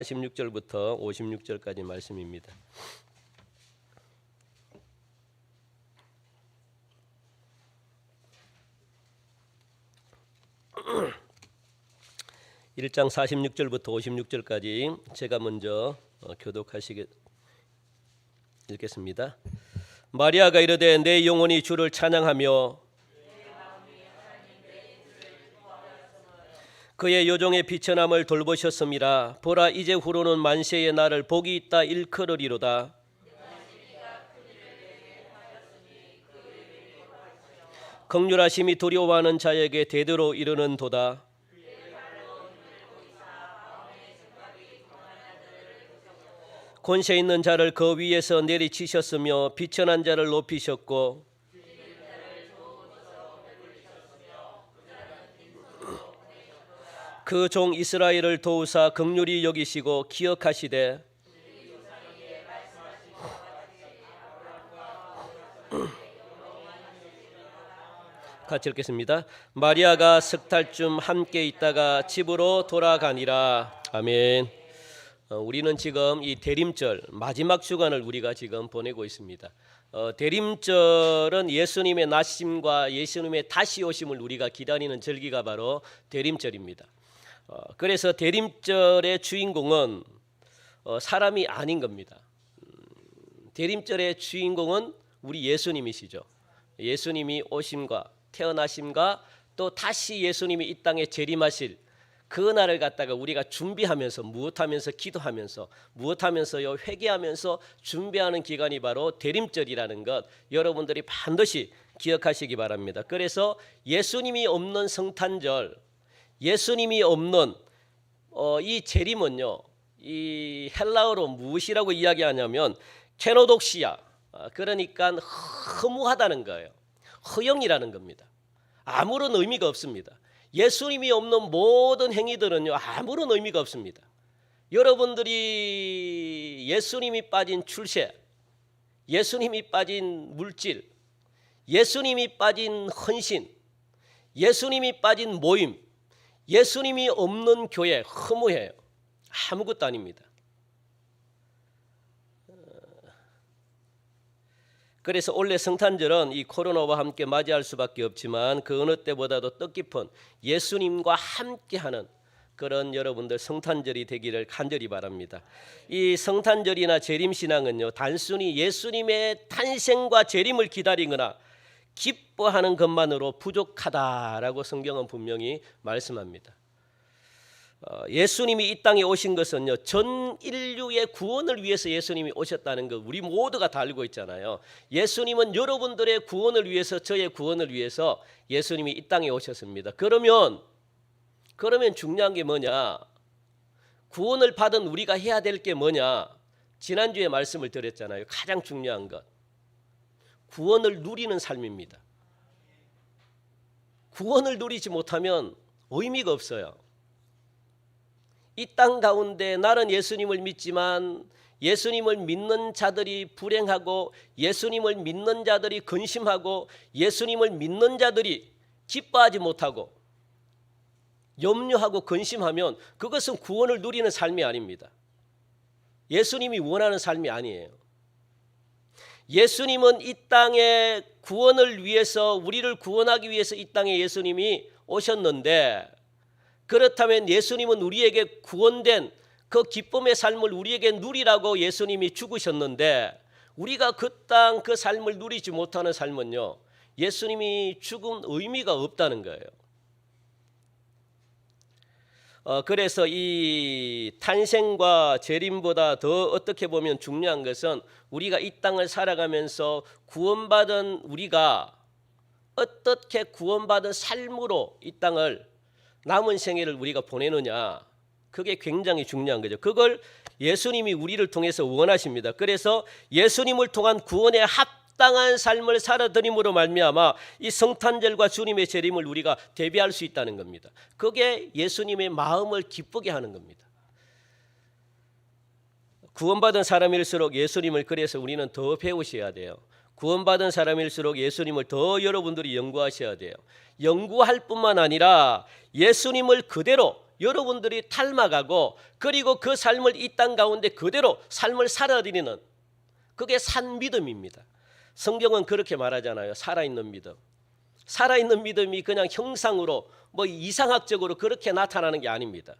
16절부터 56절까지 말씀입니다. (1장) 46절부터 56절까지 제가 먼저 읽겠습니다. 마리아가 이르되 내 영혼이 주를 찬양하며 그의 요종의 비천함을 돌보셨음이라. 보라, 이제 후로는 만세의 나를 복이 있다 일컬으리로다. 긍휼하심이 두려워하는 자에게 대대로 이르는도다. 권세 있는 자를 그 위에서 내리치셨으며 비천한 자를 높이셨고 그 종 이스라엘을 도우사 긍휼히 여기시고 기억하시되 같이 읽겠습니다. 마리아가 석 달쯤 함께 있다가 집으로 돌아가니라. 아멘. 우리는 지금 이 대림절 마지막 주간을 우리가 지금 보내고 있습니다. 대림절은 예수님의 나심과 예수님의 다시 오심을 우리가 기다리는 절기가 바로 대림절입니다. 그래서 대림절의 주인공은 사람이 아닌 겁니다. 대림절의 주인공은 우리 예수님이시죠. 예수님이 오심과 태어나심과 또 다시 예수님이 이 땅에 재림하실 그 날을 갖다가 우리가 준비하면서 무엇하면서 기도하면서 무엇하면서요 회개하면서 준비하는 기간이 바로 대림절이라는 것 여러분들이 반드시 기억하시기 바랍니다. 그래서 예수님이 없는 성탄절, 예수님이 없는 이 재림은요, 이 헬라어로 무엇이라고 이야기하냐면 케노독시아, 그러니까 허무하다는 거예요. 허영이라는 겁니다. 아무런 의미가 없습니다. 예수님이 없는 모든 행위들은요 아무런 의미가 없습니다. 여러분들이 예수님이 빠진 출세, 예수님이 빠진 물질, 예수님이 빠진 헌신, 예수님이 빠진 모임, 예수님이 없는 교회 허무해요. 아무것도 아닙니다. 그래서 올해 성탄절은 이 코로나와 함께 맞이할 수밖에 없지만 그 어느 때보다도 뜻깊은 예수님과 함께하는 그런 여러분들 성탄절이 되기를 간절히 바랍니다. 이 성탄절이나 재림신앙은요 단순히 예수님의 탄생과 재림을 기다리거나 기뻐하는 것만으로 부족하다라고 성경은 분명히 말씀합니다. 예수님이 이 땅에 오신 것은요 전 인류의 구원을 위해서 예수님이 오셨다는 것 우리 모두가 다 알고 있잖아요. 예수님은 여러분들의 구원을 위해서, 저의 구원을 위해서 예수님이 이 땅에 오셨습니다. 그러면 중요한 게 뭐냐? 구원을 받은 우리가 해야 될 게 뭐냐? 지난주에 말씀을 드렸잖아요. 가장 중요한 것 구원을 누리는 삶입니다. 구원을 누리지 못하면 의미가 없어요. 이 땅 가운데 나는 예수님을 믿지만 예수님을 믿는 자들이 불행하고 예수님을 믿는 자들이 근심하고 예수님을 믿는 자들이 기뻐하지 못하고 염려하고 근심하면 그것은 구원을 누리는 삶이 아닙니다. 예수님이 원하는 삶이 아니에요. 예수님은 이 땅에 구원을 위해서 우리를 구원하기 위해서 이 땅에 예수님이 오셨는데 그렇다면 예수님은 우리에게 구원된 그 기쁨의 삶을 우리에게 누리라고 예수님이 죽으셨는데 우리가 그 땅 그 삶을 누리지 못하는 삶은요 예수님이 죽은 의미가 없다는 거예요. 그래서 이 탄생과 재림보다 더 어떻게 보면 중요한 것은 우리가 이 땅을 살아가면서 구원받은 우리가 어떻게 구원받은 삶으로 이 땅을 남은 생애를 우리가 보내느냐 그게 굉장히 중요한 거죠. 그걸 예수님이 우리를 통해서 원하십니다. 그래서 예수님을 통한 구원에 합당한 삶을 살아드림으로 말미암아 이 성탄절과 주님의 재림을 우리가 대비할 수 있다는 겁니다. 그게 예수님의 마음을 기쁘게 하는 겁니다. 구원받은 사람일수록 예수님을 그래서 우리는 더 배우셔야 돼요. 구원받은 사람일수록 예수님을 더 여러분들이 연구하셔야 돼요. 연구할 뿐만 아니라 예수님을 그대로 여러분들이 닮아가고 그리고 그 삶을 이 땅 가운데 그대로 삶을 살아드리는 그게 산 믿음입니다. 성경은 그렇게 말하잖아요. 살아있는 믿음. 살아있는 믿음이 그냥 형상으로 뭐 이상학적으로 그렇게 나타나는 게 아닙니다.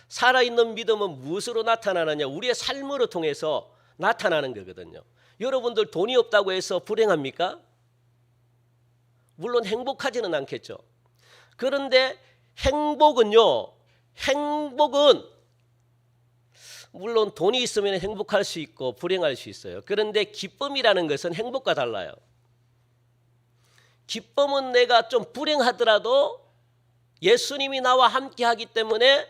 살아있는 믿음은 무엇으로 나타나느냐? 우리의 삶으로 통해서 나타나는 거거든요. 여러분들 돈이 없다고 해서 불행합니까? 물론 행복하지는 않겠죠. 그런데 행복은 물론 돈이 있으면 행복할 수 있고 불행할 수 있어요. 그런데 기쁨이라는 것은 행복과 달라요. 기쁨은 내가 좀 불행하더라도 예수님이 나와 함께 하기 때문에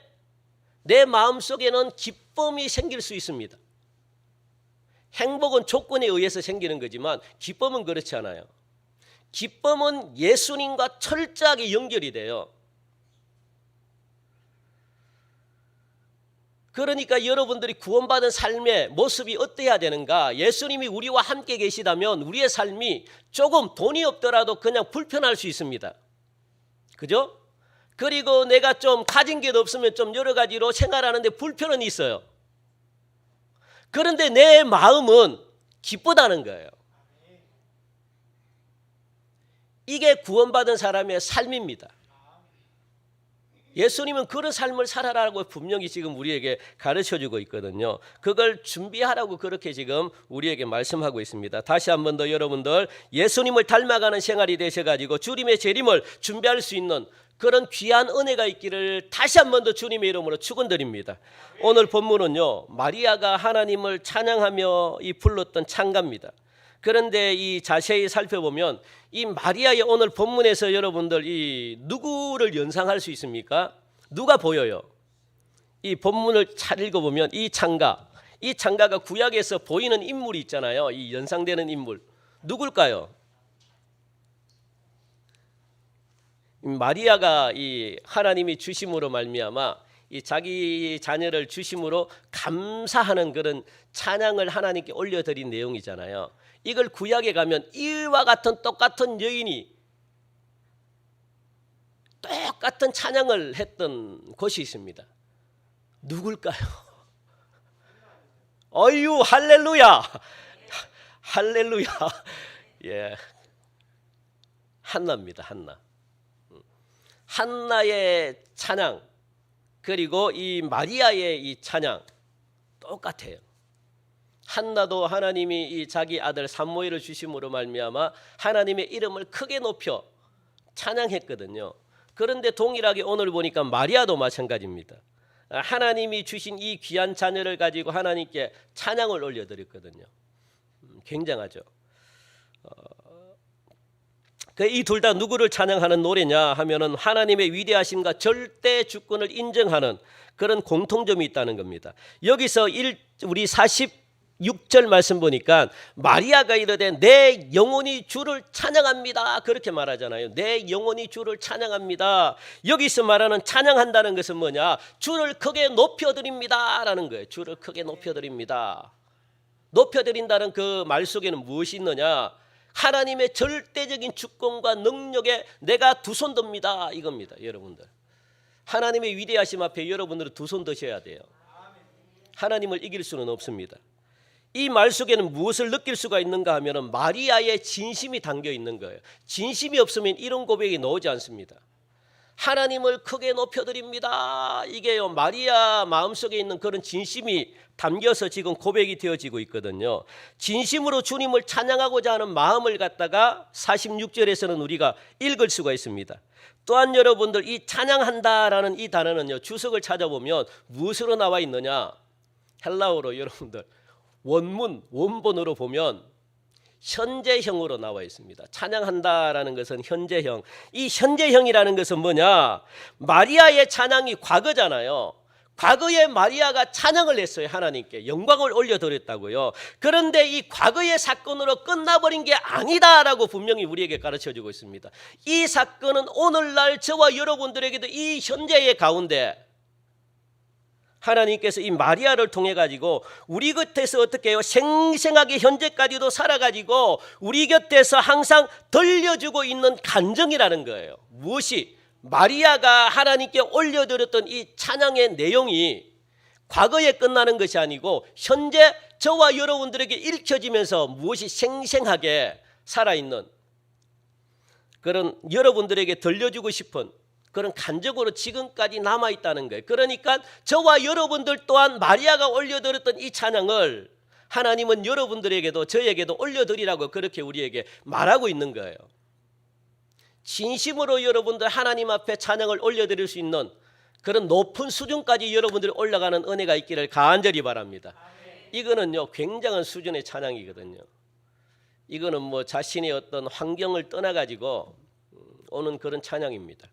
내 마음속에는 기쁨이 생길 수 있습니다. 행복은 조건에 의해서 생기는 거지만 기쁨은 그렇지 않아요. 기쁨은 예수님과 철저하게 연결이 돼요. 그러니까 여러분들이 구원받은 삶의 모습이 어때야 되는가? 예수님이 우리와 함께 계시다면 우리의 삶이 조금 돈이 없더라도 그냥 불편할 수 있습니다. 그죠? 그리고 내가 좀 가진 게 없으면 좀 여러 가지로 생활하는데 불편은 있어요. 그런데 내 마음은 기쁘다는 거예요. 이게 구원받은 사람의 삶입니다. 예수님은 그런 삶을 살아라고 분명히 지금 우리에게 가르쳐주고 있거든요. 그걸 준비하라고 그렇게 지금 우리에게 말씀하고 있습니다. 다시 한 번 더 여러분들 예수님을 닮아가는 생활이 되셔가지고 주님의 재림을 준비할 수 있는 그런 귀한 은혜가 있기를 다시 한 번 더 주님의 이름으로 축원드립니다. 오늘 본문은요, 마리아가 하나님을 찬양하며 이 불렀던 찬가입니다. 그런데 이 자세히 살펴보면 이 마리아의 오늘 본문에서 여러분들 이 누구를 연상할 수 있습니까? 누가 보여요? 이 본문을 잘 읽어보면 이 창가가 구약에서 보이는 인물이 있잖아요. 이 연상되는 인물 누굴까요? 마리아가 이 하나님이 주심으로 말미암아 이 자기 자녀를 주심으로 감사하는 그런 찬양을 하나님께 올려드린 내용이잖아요. 이걸 구약에 가면 이와 같은 똑같은 여인이 똑같은 찬양을 했던 곳이 있습니다. 누굴까요? 어유 할렐루야. 할렐루야. 예. 한나입니다. 한나의 찬양 그리고 이 마리아의 이 찬양 똑같아요. 한나도 하나님이 이 자기 아들 삼무엘을 주심으로 말미암아 하나님의 이름을 크게 높여 찬양했거든요. 그런데 동일하게 오늘 보니까 마리아도 마찬가지입니다. 하나님이 주신 이 귀한 자녀를 가지고 하나님께 찬양을 올려드렸거든요. 굉장하죠. 이 둘 다 누구를 찬양하는 노래냐 하면은 하나님의 위대하심과 절대 주권을 인정하는 그런 공통점이 있다는 겁니다. 여기서 우리 46절 말씀 보니까 마리아가 이르되 내 영혼이 주를 찬양합니다. 그렇게 말하잖아요. 내 영혼이 주를 찬양합니다. 여기서 말하는 찬양한다는 것은 뭐냐? 주를 크게 높여드립니다 라는 거예요. 주를 크게 높여드립니다. 높여드린다는 그 말 속에는 무엇이 있느냐? 하나님의 절대적인 주권과 능력에 내가 두 손 듭니다 이겁니다. 여러분들 하나님의 위대하심 앞에 여러분들은 두 손 드셔야 돼요. 하나님을 이길 수는 없습니다. 이 말 속에는 무엇을 느낄 수가 있는가 하면 마리아의 진심이 담겨 있는 거예요. 진심이 없으면 이런 고백이 나오지 않습니다. 하나님을 크게 높여드립니다. 이게요 마리아 마음속에 있는 그런 진심이 담겨서 지금 고백이 되어지고 있거든요. 진심으로 주님을 찬양하고자 하는 마음을 갖다가 46절에서는 우리가 읽을 수가 있습니다. 또한 여러분들 이 찬양한다라는 이 단어는요 주석을 찾아보면 무엇으로 나와 있느냐? 헬라어로 여러분들 원본으로 보면 현재형으로 나와 있습니다. 찬양한다라는 것은 현재형. 이 현재형이라는 것은 뭐냐? 마리아의 찬양이 과거잖아요. 과거에 마리아가 찬양을 했어요. 하나님께 영광을 올려드렸다고요. 그런데 이 과거의 사건으로 끝나버린 게 아니다라고 분명히 우리에게 가르쳐주고 있습니다. 이 사건은 오늘날 저와 여러분들에게도 이 현재의 가운데 하나님께서 이 마리아를 통해 가지고 우리 곁에서 어떻게 해요? 생생하게 현재까지도 살아가지고 우리 곁에서 항상 들려주고 있는 간증이라는 거예요. 무엇이? 마리아가 하나님께 올려드렸던 이 찬양의 내용이 과거에 끝나는 것이 아니고 현재 저와 여러분들에게 읽혀지면서 무엇이 생생하게 살아있는 그런 여러분들에게 들려주고 싶은 그런 간적으로 지금까지 남아있다는 거예요. 그러니까 저와 여러분들 또한 마리아가 올려드렸던 이 찬양을 하나님은 여러분들에게도 저에게도 올려드리라고 그렇게 우리에게 말하고 있는 거예요. 진심으로 여러분들 하나님 앞에 찬양을 올려드릴 수 있는 그런 높은 수준까지 여러분들이 올라가는 은혜가 있기를 간절히 바랍니다. 이거는요 굉장한 수준의 찬양이거든요. 이거는 뭐 자신의 어떤 환경을 떠나가지고 오는 그런 찬양입니다.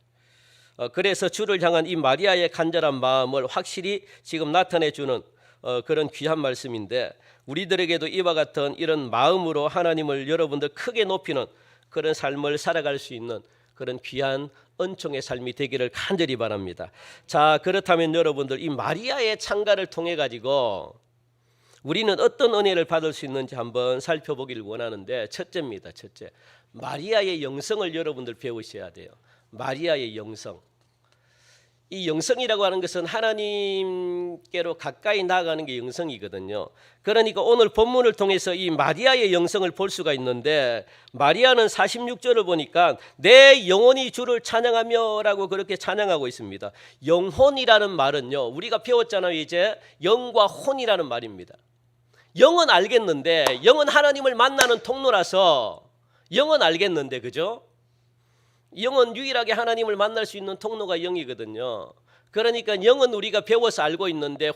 그래서 주를 향한 이 마리아의 간절한 마음을 확실히 지금 나타내주는 그런 귀한 말씀인데, 우리들에게도 이와 같은 이런 마음으로 하나님을 여러분들 크게 높이는 그런 삶을 살아갈 수 있는 그런 귀한 은총의 삶이 되기를 간절히 바랍니다. 자, 그렇다면 여러분들 이 마리아의 찬가를 통해 가지고 우리는 어떤 은혜를 받을 수 있는지 한번 살펴보기를 원하는데, 첫째입니다. 첫째, 마리아의 영성을 여러분들 배우셔야 돼요. 마리아의 영성. 이 영성이라고 하는 것은 하나님께로 가까이 나아가는 게 영성이거든요. 그러니까 오늘 본문을 통해서 이 마리아의 영성을 볼 수가 있는데, 마리아는 46절을 보니까 내 영혼이 주를 찬양하며 라고 그렇게 찬양하고 있습니다. 영혼이라는 말은요, 우리가 배웠잖아요. 이제 영과 혼이라는 말입니다. 영은 알겠는데, 영은 하나님을 만나는 통로라서 영은 알겠는데, 그죠? 영은 유일하게 하나님을 만날 수 있는 통로가 영이거든요. 그러니까 영은 우리가 배워서 알고 있는데,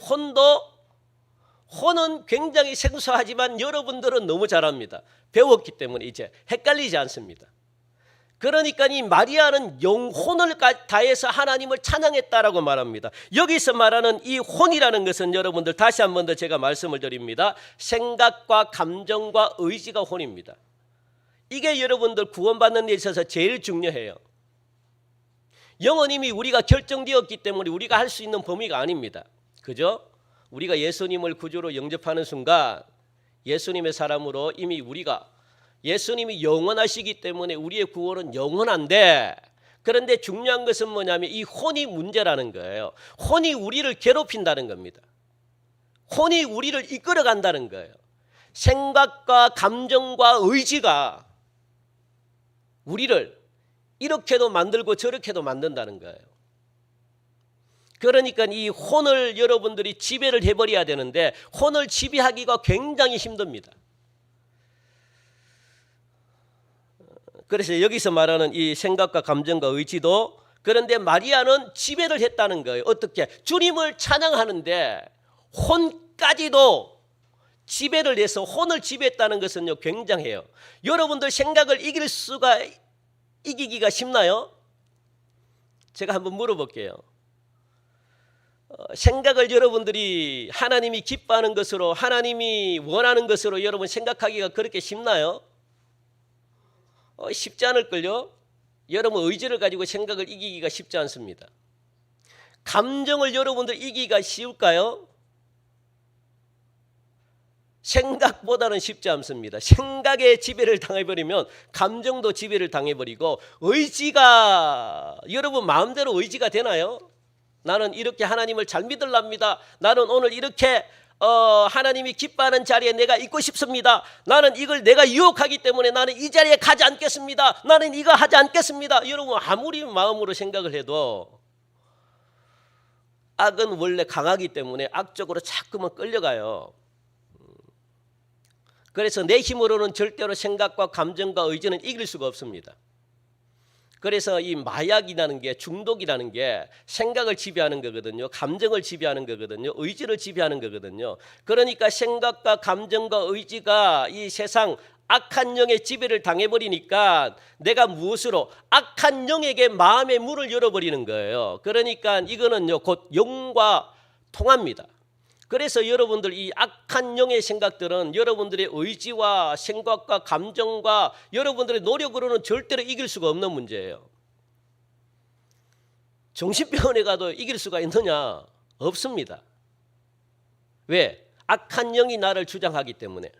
혼은 굉장히 생소하지만 여러분들은 너무 잘 압니다. 배웠기 때문에 이제 헷갈리지 않습니다. 그러니까 이 마리아는 영혼을 다해서 하나님을 찬양했다라고 말합니다. 여기서 말하는 이 혼이라는 것은 여러분들 다시 한 번 더 제가 말씀을 드립니다. 생각과 감정과 의지가 혼입니다. 이게 여러분들 구원받는 데 있어서 제일 중요해요. 영은 이미 우리가 결정되었기 때문에 우리가 할 수 있는 범위가 아닙니다. 그죠? 우리가 예수님을 구주로 영접하는 순간 예수님의 사람으로 이미 우리가, 예수님이 영원하시기 때문에 우리의 구원은 영원한데, 그런데 중요한 것은 뭐냐면 이 혼이 문제라는 거예요. 혼이 우리를 괴롭힌다는 겁니다. 혼이 우리를 이끌어간다는 거예요. 생각과 감정과 의지가 우리를 이렇게도 만들고 저렇게도 만든다는 거예요. 그러니까 이 혼을 여러분들이 지배를 해버려야 되는데, 혼을 지배하기가 굉장히 힘듭니다. 그래서 여기서 말하는 이 생각과 감정과 의지도, 그런데 마리아는 지배를 했다는 거예요. 어떻게? 주님을 찬양하는데 혼까지도 지배를 해서 혼을 지배했다는 것은요 굉장해요. 여러분들 생각을 이기기가 쉽나요? 제가 한번 물어볼게요. 생각을 여러분들이 하나님이 기뻐하는 것으로, 하나님이 원하는 것으로 여러분 생각하기가 그렇게 쉽나요? 쉽지 않을걸요? 여러분 의지를 가지고 생각을 이기기가 쉽지 않습니다. 감정을 여러분들 이기기가 쉬울까요? 생각보다는 쉽지 않습니다. 생각에 지배를 당해버리면 감정도 지배를 당해버리고, 의지가 여러분 마음대로 의지가 되나요? 나는 이렇게 하나님을 잘 믿으랍니다. 나는 오늘 이렇게 하나님이 기뻐하는 자리에 내가 있고 싶습니다. 나는 이걸 내가 유혹하기 때문에 나는 이 자리에 가지 않겠습니다. 나는 이거 하지 않겠습니다. 여러분 아무리 마음으로 생각을 해도 악은 원래 강하기 때문에 악적으로 자꾸만 끌려가요. 그래서 내 힘으로는 절대로 생각과 감정과 의지는 이길 수가 없습니다. 그래서 이 마약이라는 게, 중독이라는 게 생각을 지배하는 거거든요. 감정을 지배하는 거거든요. 의지를 지배하는 거거든요. 그러니까 생각과 감정과 의지가 이 세상 악한 영의 지배를 당해버리니까 내가 무엇으로? 악한 영에게 마음의 문을 열어버리는 거예요. 그러니까 이거는요 곧 영과 통합니다. 그래서 여러분들 이 악한 영의 생각들은 여러분들의 의지와 생각과 감정과 여러분들의 노력으로는 절대로 이길 수가 없는 문제예요. 정신병원에 가도 이길 수가 있느냐? 없습니다. 왜? 악한 영이 나를 주장하기 때문에.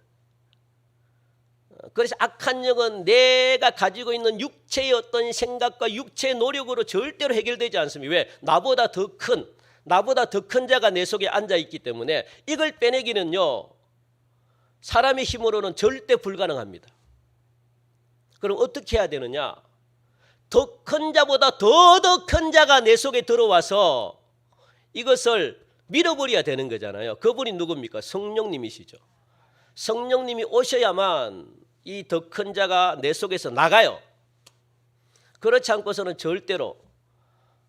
그래서 악한 영은 내가 가지고 있는 육체의 어떤 생각과 육체의 노력으로 절대로 해결되지 않습니다. 왜? 나보다 더 큰 자가 내 속에 앉아 있기 때문에 이걸 빼내기는요, 사람의 힘으로는 절대 불가능합니다. 그럼 어떻게 해야 되느냐? 더 큰 자보다 더 큰 자가 내 속에 들어와서 이것을 밀어버려야 되는 거잖아요. 그분이 누굽니까? 성령님이시죠. 성령님이 오셔야만 이 더 큰 자가 내 속에서 나가요. 그렇지 않고서는 절대로.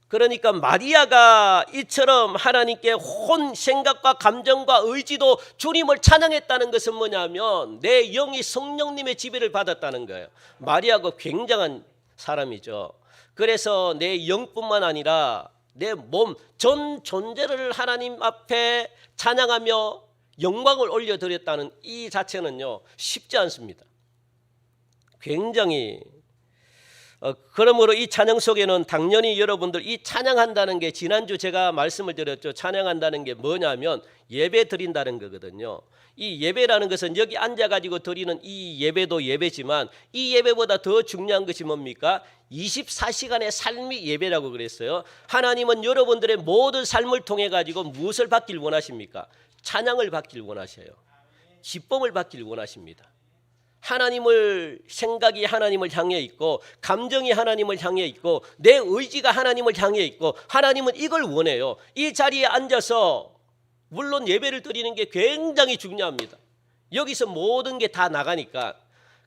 그러니까 마리아가 이처럼 하나님께 혼 생각과 감정과 의지도 주님을 찬양했다는 것은 뭐냐면 내 영이 성령님의 지배를 받았다는 거예요. 마리아가 굉장한 사람이죠. 그래서 내 영뿐만 아니라 내 몸 전 존재를 하나님 앞에 찬양하며 영광을 올려드렸다는 이 자체는요, 쉽지 않습니다. 굉장히 그러므로 이 찬양 속에는 당연히 여러분들 이 찬양한다는 게 지난주 제가 말씀을 드렸죠. 찬양한다는 게 뭐냐면 예배 드린다는 거거든요. 이 예배라는 것은 여기 앉아가지고 드리는 이 예배도 예배지만 이 예배보다 더 중요한 것이 뭡니까? 24시간의 삶이 예배라고 그랬어요. 하나님은 여러분들의 모든 삶을 통해 가지고 무엇을 받길 원하십니까? 찬양을 받길 원하셔요. 기쁨을 받길 원하십니다. 하나님을 생각이 하나님을 향해 있고 감정이 하나님을 향해 있고 내 의지가 하나님을 향해 있고 하나님은 이걸 원해요. 이 자리에 앉아서 물론 예배를 드리는 게 굉장히 중요합니다. 여기서 모든 게 다 나가니까.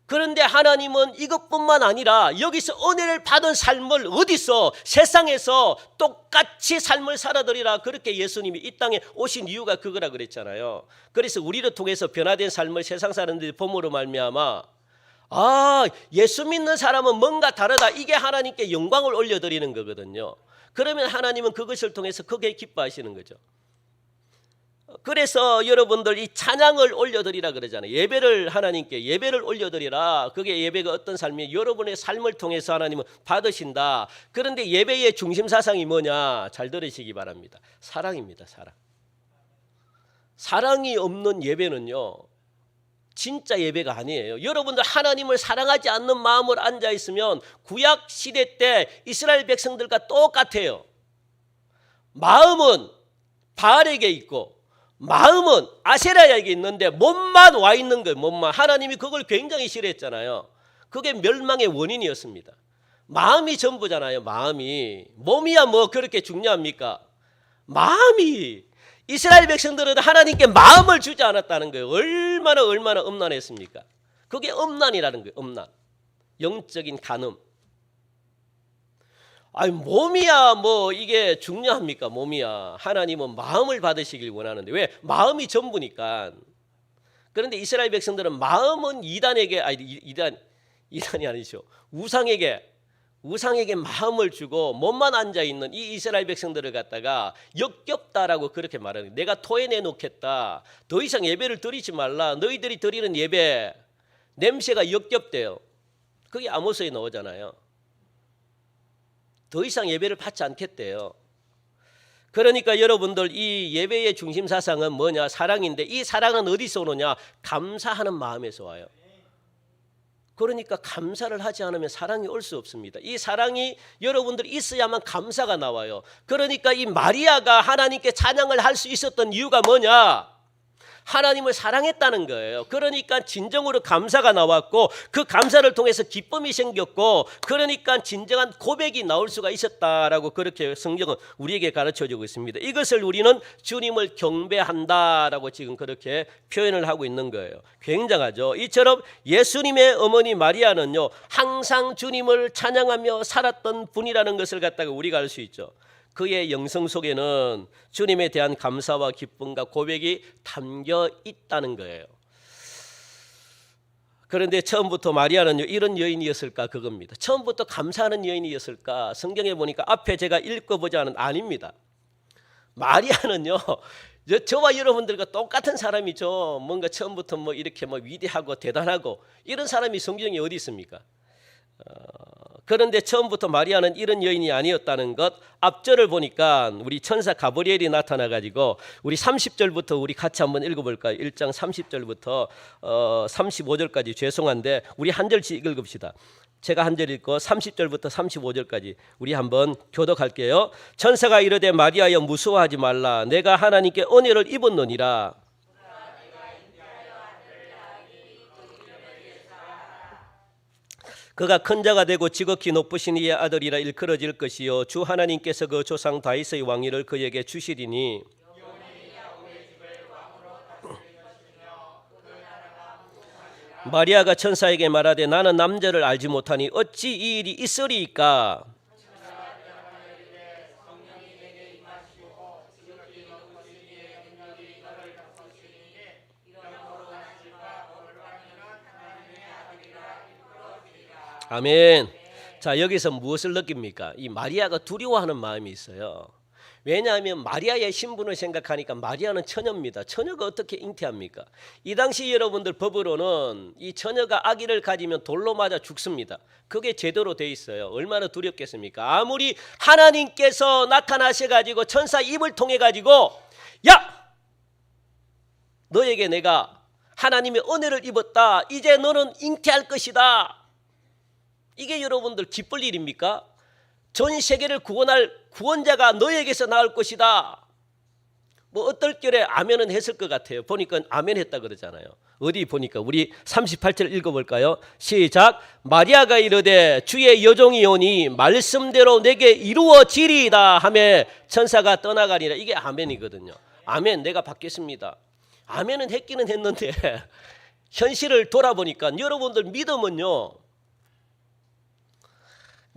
그런데 하나님은 이것뿐만 아니라 여기서 은혜를 받은 삶을 어디서 세상에서 똑같이 삶을 살아드리라 그렇게 예수님이 이 땅에 오신 이유가 그거라 그랬잖아요. 그래서 우리를 통해서 변화된 삶을 세상 사람들이 봄으로 말미암아 예수 믿는 사람은 뭔가 다르다 이게 하나님께 영광을 올려드리는 거거든요. 그러면 하나님은 그것을 통해서 크게 기뻐하시는 거죠. 그래서 여러분들 이 찬양을 올려드리라 그러잖아요. 예배를 하나님께 예배를 올려드리라. 그게 예배가 어떤 삶이에요? 여러분의 삶을 통해서 하나님은 받으신다. 그런데 예배의 중심 사상이 뭐냐? 잘 들으시기 바랍니다. 사랑입니다. 사랑. 사랑이 없는 예배는요, 진짜 예배가 아니에요. 여러분들 하나님을 사랑하지 않는 마음으로 앉아 있으면 구약 시대 때 이스라엘 백성들과 똑같아요. 마음은 바알에게 있고 마음은 아세라에게 있는데 몸만 와 있는 거예요. 몸만. 하나님이 그걸 굉장히 싫어했잖아요. 그게 멸망의 원인이었습니다. 마음이 전부잖아요. 마음이. 몸이야 뭐 그렇게 중요합니까? 마음이. 이스라엘 백성들은 하나님께 마음을 주지 않았다는 거예요. 얼마나 음란했습니까? 그게 음란이라는 거예요. 음란. 영적인 간음. 몸이야 뭐 이게 중요합니까? 몸이야. 하나님은 마음을 받으시길 원하는데 왜? 마음이 전부니까. 그런데 이스라엘 백성들은 마음은 이단이 아니죠. 우상에게 마음을 주고 몸만 앉아 있는 이 이스라엘 백성들을 갖다가 역겹다라고 그렇게 말하는 거예요. 내가 토해내 놓겠다. 더 이상 예배를 드리지 말라. 너희들이 드리는 예배 냄새가 역겹대요. 그게 아모스에 나오잖아요. 더 이상 예배를 받지 않겠대요. 그러니까 여러분들 이 예배의 중심 사상은 뭐냐? 사랑인데 이 사랑은 어디서 오느냐? 감사하는 마음에서 와요. 그러니까 감사를 하지 않으면 사랑이 올 수 없습니다. 이 사랑이 여러분들이 있어야만 감사가 나와요. 그러니까 이 마리아가 하나님께 찬양을 할 수 있었던 이유가 뭐냐? 하나님을 사랑했다는 거예요. 그러니까 진정으로 감사가 나왔고 그 감사를 통해서 기쁨이 생겼고 그러니까 진정한 고백이 나올 수가 있었다라고 그렇게 성경은 우리에게 가르쳐주고 있습니다. 이것을 우리는 주님을 경배한다라고 지금 그렇게 표현을 하고 있는 거예요. 굉장하죠. 이처럼 예수님의 어머니 마리아는요, 항상 주님을 찬양하며 살았던 분이라는 것을 갖다가 우리가 알 수 있죠. 그의 영성 속에는 주님에 대한 감사와 기쁨과 고백이 담겨 있다는 거예요. 그런데 처음부터 마리아는요, 이런 여인이었을까? 그겁니다. 처음부터 감사하는 여인이었을까? 성경에 보니까 앞에 제가 읽어보지 않은 아닙니다. 마리아는요, 저와 여러분들과 똑같은 사람이죠. 뭔가 처음부터 뭐 이렇게 뭐 위대하고 대단하고 이런 사람이 성경에 어디 있습니까? 그런데 처음부터 마리아는 이런 여인이 아니었다는 것, 앞절을 보니까 우리 천사 가브리엘이 나타나가지고 우리 30절부터 우리 같이 한번 읽어볼까요? 1장 30절부터 35절까지 죄송한데 우리 한 절씩 읽읍시다. 제가 한 절 읽고 30절부터 35절까지 우리 한번 교독할게요. 천사가 이르되 마리아여 무서워하지 말라. 내가 하나님께 은혜를 입었느니라. 그가 큰 자가 되고 지극히 높으신 이의 아들이라 일컬어질 것이요 주 하나님께서 그 조상 다윗의 왕위를 그에게 주시리니 마리아가 천사에게 말하되 나는 남자를 알지 못하니 어찌 이 일이 있으리이까. 아멘. 자, 여기서 무엇을 느낍니까? 이 마리아가 두려워하는 마음이 있어요. 왜냐하면 마리아의 신분을 생각하니까 마리아는 처녀입니다. 처녀가 어떻게 잉태합니까? 이 당시 여러분들 법으로는 이 처녀가 아기를 가지면 돌로 맞아 죽습니다. 그게 제대로 돼 있어요. 얼마나 두렵겠습니까? 아무리 하나님께서 나타나셔가지고 천사 입을 통해 가지고 야! 너에게 내가 하나님의 은혜를 입었다. 이제 너는 잉태할 것이다. 이게 여러분들 기쁠 일입니까? 전 세계를 구원할 구원자가 너에게서 나올 것이다. 뭐 어떨 결에 아멘은 했을 것 같아요. 보니까 아멘 했다 그러잖아요. 어디 보니까 우리 38절 읽어볼까요? 시작. 마리아가 이르되 주의 여종이 오니 말씀대로 내게 이루어지리이다 하며 천사가 떠나가니라. 이게 아멘이거든요. 아멘 내가 받겠습니다. 아멘은 했기는 했는데 현실을 돌아보니까 여러분들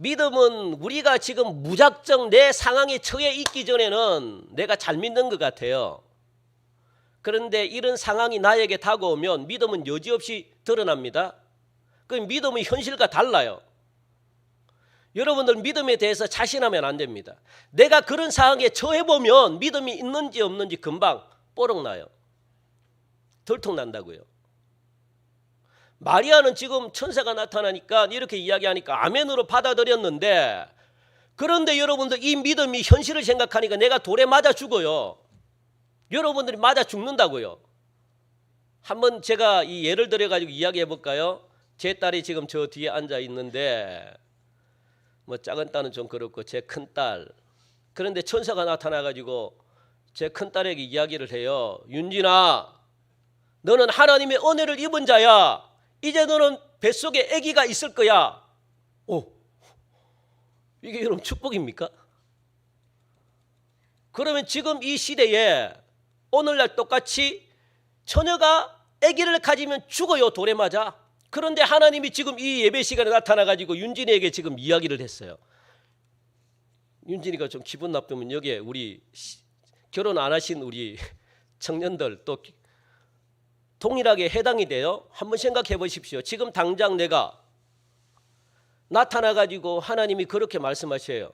믿음은 우리가 지금 무작정 내 상황에 처해 있기 전에는 내가 잘 믿는 것 같아요. 그런데 이런 상황이 나에게 다가오면 믿음은 여지없이 드러납니다. 그 믿음의 현실과 달라요. 여러분들 믿음에 대해서 자신하면 안 됩니다. 내가 그런 상황에 처해보면 믿음이 있는지 없는지 금방 뽀록나요. 들통난다고요. 마리아는 지금 천사가 나타나니까 이렇게 이야기하니까 아멘으로 받아들였는데, 그런데 여러분들 이 믿음이 현실을 생각하니까 내가 돌에 맞아 죽어요. 여러분들이 맞아 죽는다고요. 한번 제가 이 예를 들어가지고 이야기해 볼까요? 제 딸이 지금 저 뒤에 앉아 있는데 뭐 작은 딸은 좀 그렇고 제 큰딸, 그런데 천사가 나타나가지고 제 큰딸에게 이야기를 해요. 윤진아, 너는 하나님의 은혜를 입은 자야. 이제 너는 뱃속에 아기가 있을 거야. 오, 이게 여러분 축복입니까? 그러면 지금 이 시대에 오늘날 똑같이 처녀가 아기를 가지면 죽어요. 돌에 맞아. 그런데 하나님이 지금 이 예배 시간에 나타나가지고 윤진이에게 지금 이야기를 했어요. 윤진이가 좀 기분 나쁘면 여기에 우리 결혼 안 하신 우리 청년들 또 동일하게 해당이 돼요. 한번 생각해 보십시오. 지금 당장 내가 나타나가지고 하나님이 그렇게 말씀하셔요.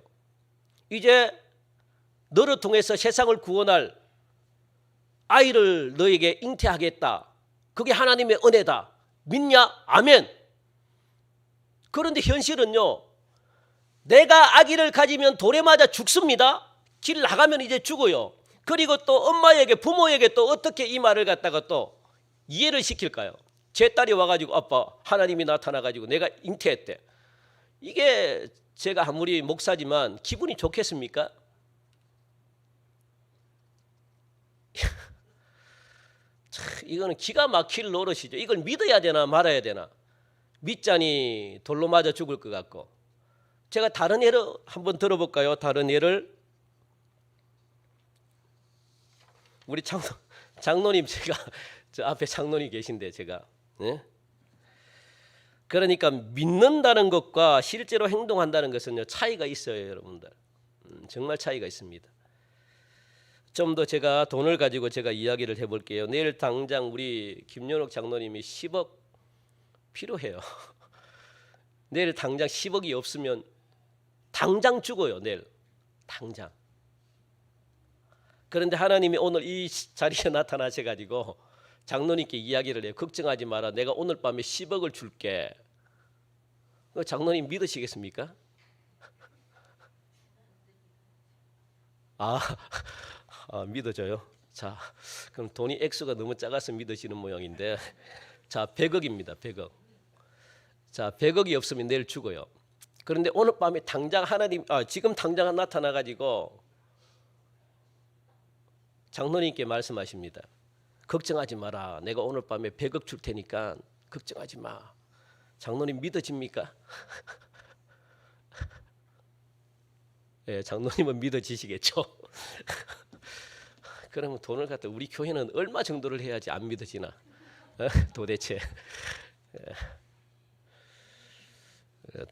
이제 너를 통해서 세상을 구원할 아이를 너에게 잉태하겠다. 그게 하나님의 은혜다. 믿냐? 아멘. 그런데 현실은요, 내가 아기를 가지면 돌에 맞아 죽습니다. 길 나가면 이제 죽어요. 그리고 또 엄마에게, 부모에게 또 어떻게 이 말을 갖다가 또 이해를 시킬까요? 제 딸이 와가지고 아빠 하나님이 나타나가지고 내가 잉태했대. 이게 제가 아무리 목사지만 기분이 좋겠습니까? 이거는 기가 막힐 노릇이죠. 이걸 믿어야 되나 말아야 되나. 믿자니 돌로 맞아 죽을 것 같고. 제가 다른 예를 한번 들어볼까요? 다른 예를. 우리 장로님, 제가 저 앞에 장로님 계신데 제가 네? 그러니까 믿는다는 것과 실제로 행동한다는 것은요 차이가 있어요. 여러분들 정말 차이가 있습니다. 좀 더 제가 돈을 가지고 제가 이야기를 해볼게요. 내일 당장 우리 김연옥 장로님이 10억 필요해요. 내일 당장 10억이 없으면 당장 죽어요. 내일 당장. 그런데 하나님이 오늘 이 자리에 나타나셔가지고 장로님께 이야기를 해요. 걱정하지 마라. 내가 오늘 밤에 10억을 줄게. 장로님 믿으시겠습니까? 아, 믿어져요. 자, 그럼 돈이 액수가 너무 작아서 믿으시는 모양인데, 자, 100억입니다. 100억. 자, 100억이 없으면 내일 죽어요. 그런데 오늘 밤에 당장 지금 당장 나타나 가지고 장로님께 말씀하십니다. 걱정하지 마라. 내가 오늘 밤에 100억 줄 테니까 걱정하지 마. 장로님 믿어집니까? 예, 장로님은 믿어지시겠죠? 그러면 돈을 갖다 우리 교회는 얼마 정도를 해야지 안 믿어지나? 도대체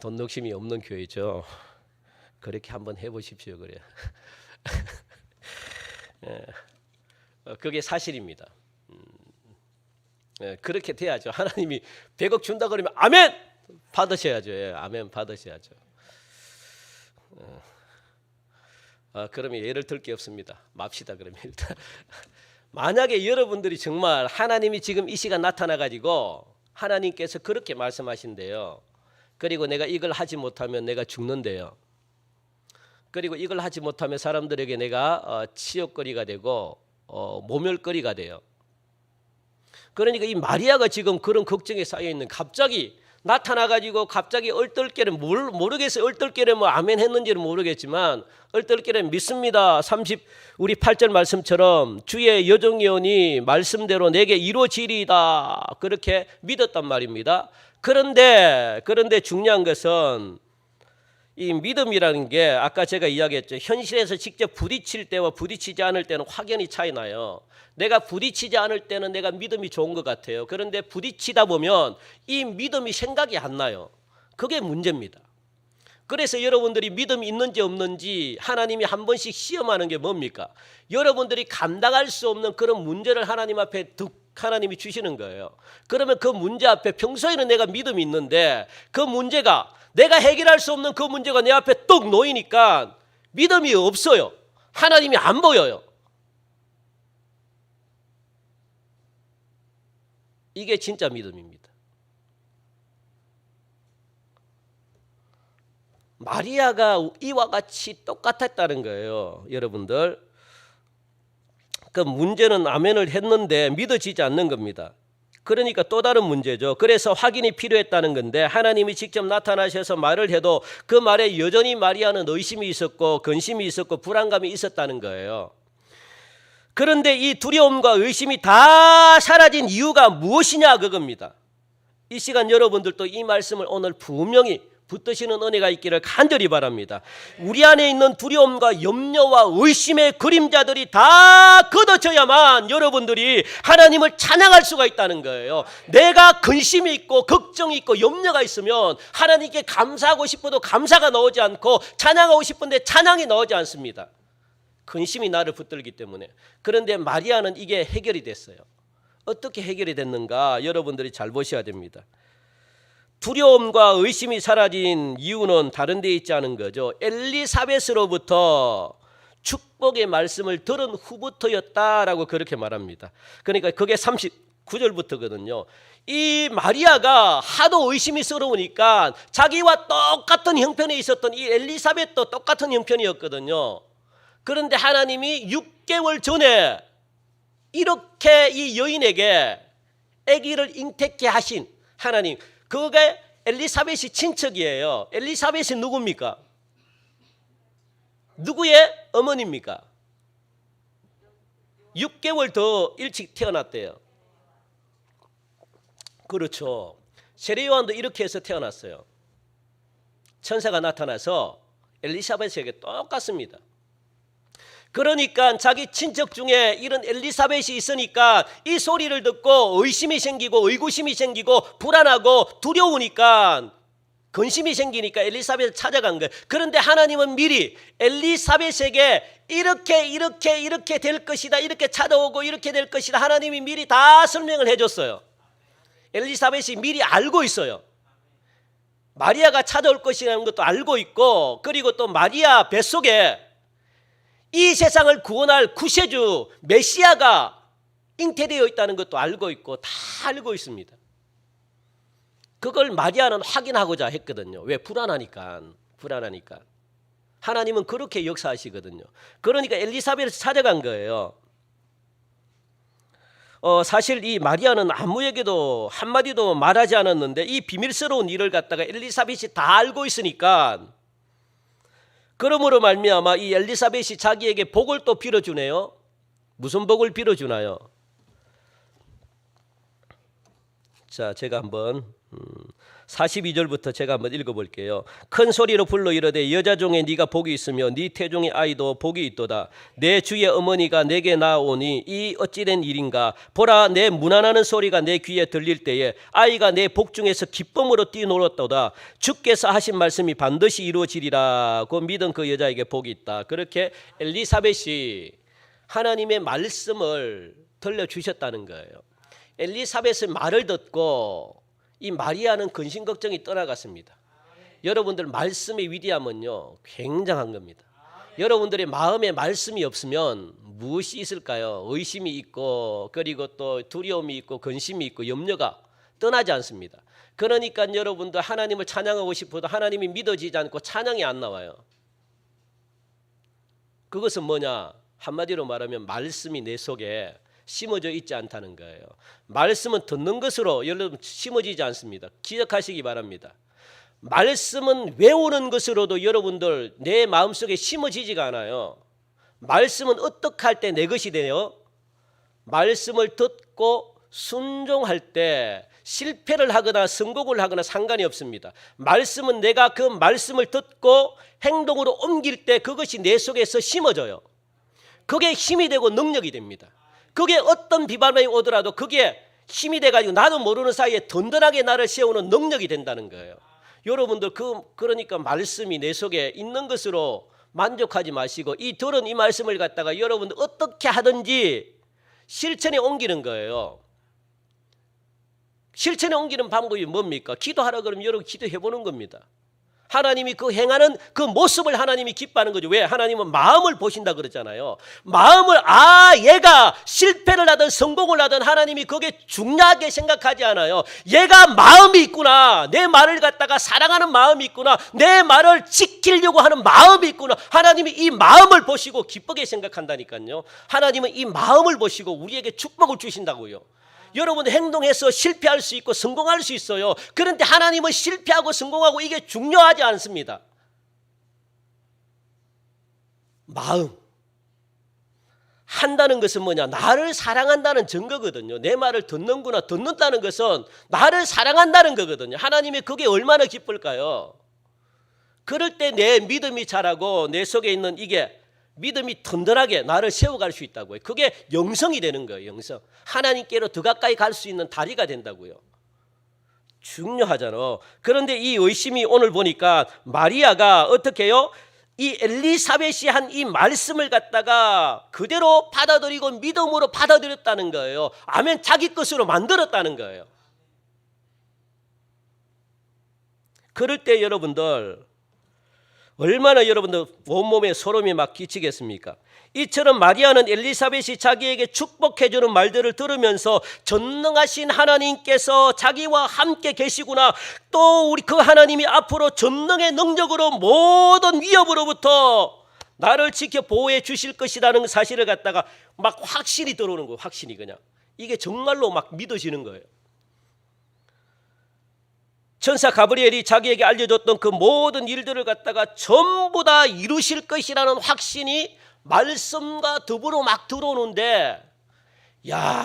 돈 욕심이 없는 교회죠. 그렇게 한번 해보십시오. 그래. 그게 사실입니다. 그렇게 돼야죠. 하나님이 100억 준다 그러면 아멘 받으셔야죠. 예, 아멘 받으셔야죠. 그러면 예를 들 게 없습니다. 맙시다 그러면 일단. 만약에 여러분들이 정말 하나님이 지금 이 시간 나타나 가지고 하나님께서 그렇게 말씀하신대요. 그리고 내가 이걸 하지 못하면 내가 죽는데요. 그리고 이걸 하지 못하면 사람들에게 내가 치욕거리가 되고 모멸거리가 돼요. 그러니까 이 마리아가 지금 그런 걱정에 쌓여 있는, 갑자기 나타나 가지고 갑자기 얼떨결에 모르겠어요. 얼떨결에 뭐 아멘 했는지는 모르겠지만 얼떨결에 믿습니다. 우리 8절 말씀처럼 주의 여종이오니 말씀대로 내게 이루어지리이다. 그렇게 믿었단 말입니다. 그런데 중요한 것은 이 믿음이라는 게 아까 제가 이야기했죠. 현실에서 직접 부딪힐 때와 부딪히지 않을 때는 확연히 차이 나요. 내가 부딪히지 않을 때는 내가 믿음이 좋은 것 같아요. 그런데 부딪히다 보면 이 믿음이 생각이 안 나요. 그게 문제입니다. 그래서 여러분들이 믿음이 있는지 없는지 하나님이 한 번씩 시험하는 게 뭡니까? 여러분들이 감당할 수 없는 그런 문제를 하나님 앞에 하나님이 주시는 거예요. 그러면 그 문제 앞에 평소에는 내가 믿음이 있는데 그 문제가 내가 해결할 수 없는 그 문제가 내 앞에 뚝 놓이니까 믿음이 없어요. 하나님이 안 보여요. 이게 진짜 믿음입니다. 마리아가 이와 같이 똑같았다는 거예요. 여러분들. 그 문제는 아멘을 했는데 믿어지지 않는 겁니다. 그러니까 또 다른 문제죠. 그래서 확인이 필요했다는 건데 하나님이 직접 나타나셔서 말을 해도 그 말에 여전히 마리아는 의심이 있었고 근심이 있었고 불안감이 있었다는 거예요. 그런데 이 두려움과 의심이 다 사라진 이유가 무엇이냐 그겁니다. 이 시간 여러분들도 이 말씀을 오늘 분명히 붙드시는 은혜가 있기를 간절히 바랍니다. 우리 안에 있는 두려움과 염려와 의심의 그림자들이 다 걷어져야만 여러분들이 하나님을 찬양할 수가 있다는 거예요. 내가 근심이 있고 걱정이 있고 염려가 있으면 하나님께 감사하고 싶어도 감사가 나오지 않고 찬양하고 싶은데 찬양이 나오지 않습니다. 근심이 나를 붙들기 때문에. 그런데 마리아는 이게 해결이 됐어요. 어떻게 해결이 됐는가 여러분들이 잘 보셔야 됩니다. 두려움과 의심이 사라진 이유는 다른 데 있지 않은 거죠. 엘리사벳으로부터 축복의 말씀을 들은 후부터였다라고 그렇게 말합니다. 그러니까 그게 39절부터거든요. 이 마리아가 하도 의심이 서러우니까 자기와 똑같은 형편에 있었던 이 엘리사벳도 똑같은 형편이었거든요. 그런데 하나님이 6개월 전에 이렇게 이 여인에게 아기를 잉태케 하신 하나님, 그게 엘리사벳이 친척이에요. 엘리사벳이 누굽니까? 누구의 어머니입니까? 6개월 더 일찍 태어났대요. 그렇죠. 세례요한도 이렇게 해서 태어났어요. 천사가 나타나서 엘리사벳에게 똑같습니다. 그러니까 자기 친척 중에 이런 엘리사벳이 있으니까 이 소리를 듣고 의심이 생기고 의구심이 생기고 불안하고 두려우니까 근심이 생기니까 엘리사벳을 찾아간 거예요. 그런데 하나님은 미리 엘리사벳에게 이렇게 될 것이다, 이렇게 찾아오고 이렇게 될 것이다, 하나님이 미리 다 설명을 해줬어요. 엘리사벳이 미리 알고 있어요. 마리아가 찾아올 것이라는 것도 알고 있고, 그리고 또 마리아 뱃속에 이 세상을 구원할 구세주 메시아가 잉태되어 있다는 것도 알고 있고 다 알고 있습니다. 그걸 마리아는 확인하고자 했거든요. 왜? 불안하니까. 하나님은 그렇게 역사하시거든요. 그러니까 엘리사벳을 찾아간 거예요. 사실 이 마리아는 아무에게도 한마디도 말하지 않았는데 이 비밀스러운 일을 갖다가 엘리사벳이 다 알고 있으니까, 그러므로 말미암아 이 엘리사벳이 자기에게 복을 또 빌어주네요. 무슨 복을 빌어주나요? 자, 제가 한번 42절부터 제가 한번 읽어볼게요. 큰 소리로 불러 이르되 여자 중에 네가 복이 있으며 네 태중의 아이도 복이 있도다. 내 주의 어머니가 내게 나오니 이 어찌된 일인가. 보라, 내 문안하는 소리가 내 귀에 들릴 때에 아이가 내 복 중에서 기쁨으로 뛰놀았도다. 주께서 하신 말씀이 반드시 이루어지리라고 믿은 그 여자에게 복이 있다. 그렇게 엘리사벳이 하나님의 말씀을 들려주셨다는 거예요. 엘리사벳의 말을 듣고 이 마리아는 근심 걱정이 떠나갔습니다. 여러분들 말씀의 위대함은요 굉장한 겁니다. 여러분들의 마음에 말씀이 없으면 무엇이 있을까요? 의심이 있고, 그리고 또 두려움이 있고, 근심이 있고, 염려가 떠나지 않습니다. 그러니까 여러분들 하나님을 찬양하고 싶어도 하나님이 믿어지지 않고 찬양이 안 나와요. 그것은 뭐냐? 한마디로 말하면 말씀이 내 속에 심어져 있지 않다는 거예요. 말씀은 듣는 것으로 여러분 심어지지 않습니다. 기억하시기 바랍니다. 말씀은 외우는 것으로도 여러분들 내 마음속에 심어지지가 않아요. 말씀은 어떻게 할 때 내 것이 돼요? 말씀을 듣고 순종할 때 실패를 하거나 성공을 하거나 상관이 없습니다. 말씀은 내가 그 말씀을 듣고 행동으로 옮길 때 그것이 내 속에서 심어져요. 그게 힘이 되고 능력이 됩니다. 그게 어떤 비바람이 오더라도 그게 힘이 돼가지고 나도 모르는 사이에 든든하게 나를 세우는 능력이 된다는 거예요. 여러분들 그러니까 말씀이 내 속에 있는 것으로 만족하지 마시고 이 들은 이 말씀을 갖다가 여러분들 어떻게 하든지 실천에 옮기는 거예요. 실천에 옮기는 방법이 뭡니까? 기도하라 그러면 여러분 기도해 보는 겁니다. 하나님이 그 행하는 그 모습을 하나님이 기뻐하는 거죠. 왜? 하나님은 마음을 보신다 그러잖아요. 마음을, 얘가 실패를 하든 성공을 하든 하나님이 그게 중요하게 생각하지 않아요. 얘가 마음이 있구나. 내 말을 갖다가 사랑하는 마음이 있구나. 내 말을 지키려고 하는 마음이 있구나. 하나님이 이 마음을 보시고 기쁘게 생각한다니까요. 하나님은 이 마음을 보시고 우리에게 축복을 주신다고요. 여러분 행동해서 실패할 수 있고 성공할 수 있어요. 그런데 하나님은 실패하고 성공하고 이게 중요하지 않습니다. 마음 한다는 것은 뭐냐? 나를 사랑한다는 증거거든요. 내 말을 듣는구나. 듣는다는 것은 나를 사랑한다는 거거든요. 하나님이 그게 얼마나 기쁠까요? 그럴 때 내 믿음이 자라고 내 속에 있는 이게 믿음이 든든하게 나를 세워갈 수 있다고요. 그게 영성이 되는 거예요. 영성. 하나님께로 더 가까이 갈 수 있는 다리가 된다고요. 중요하잖아. 그런데 이 의심이 오늘 보니까 마리아가 어떻게 해요? 이 엘리사벳이 한 이 말씀을 갖다가 그대로 받아들이고 믿음으로 받아들였다는 거예요. 아멘. 자기 것으로 만들었다는 거예요. 그럴 때 여러분들 얼마나 여러분들 온몸에 소름이 막 끼치겠습니까? 이처럼 마리아는 엘리사벳이 자기에게 축복해 주는 말들을 들으면서 전능하신 하나님께서 자기와 함께 계시구나. 또 우리 그 하나님이 앞으로 전능의 능력으로 모든 위협으로부터 나를 지켜 보호해 주실 것이라는 사실을 갖다가 막 확신이 들어오는 거예요. 확신이 그냥. 이게 정말로 막 믿어지는 거예요. 천사 가브리엘이 자기에게 알려줬던 그 모든 일들을 갖다가 전부 다 이루실 것이라는 확신이 말씀과 더불어 막 들어오는데,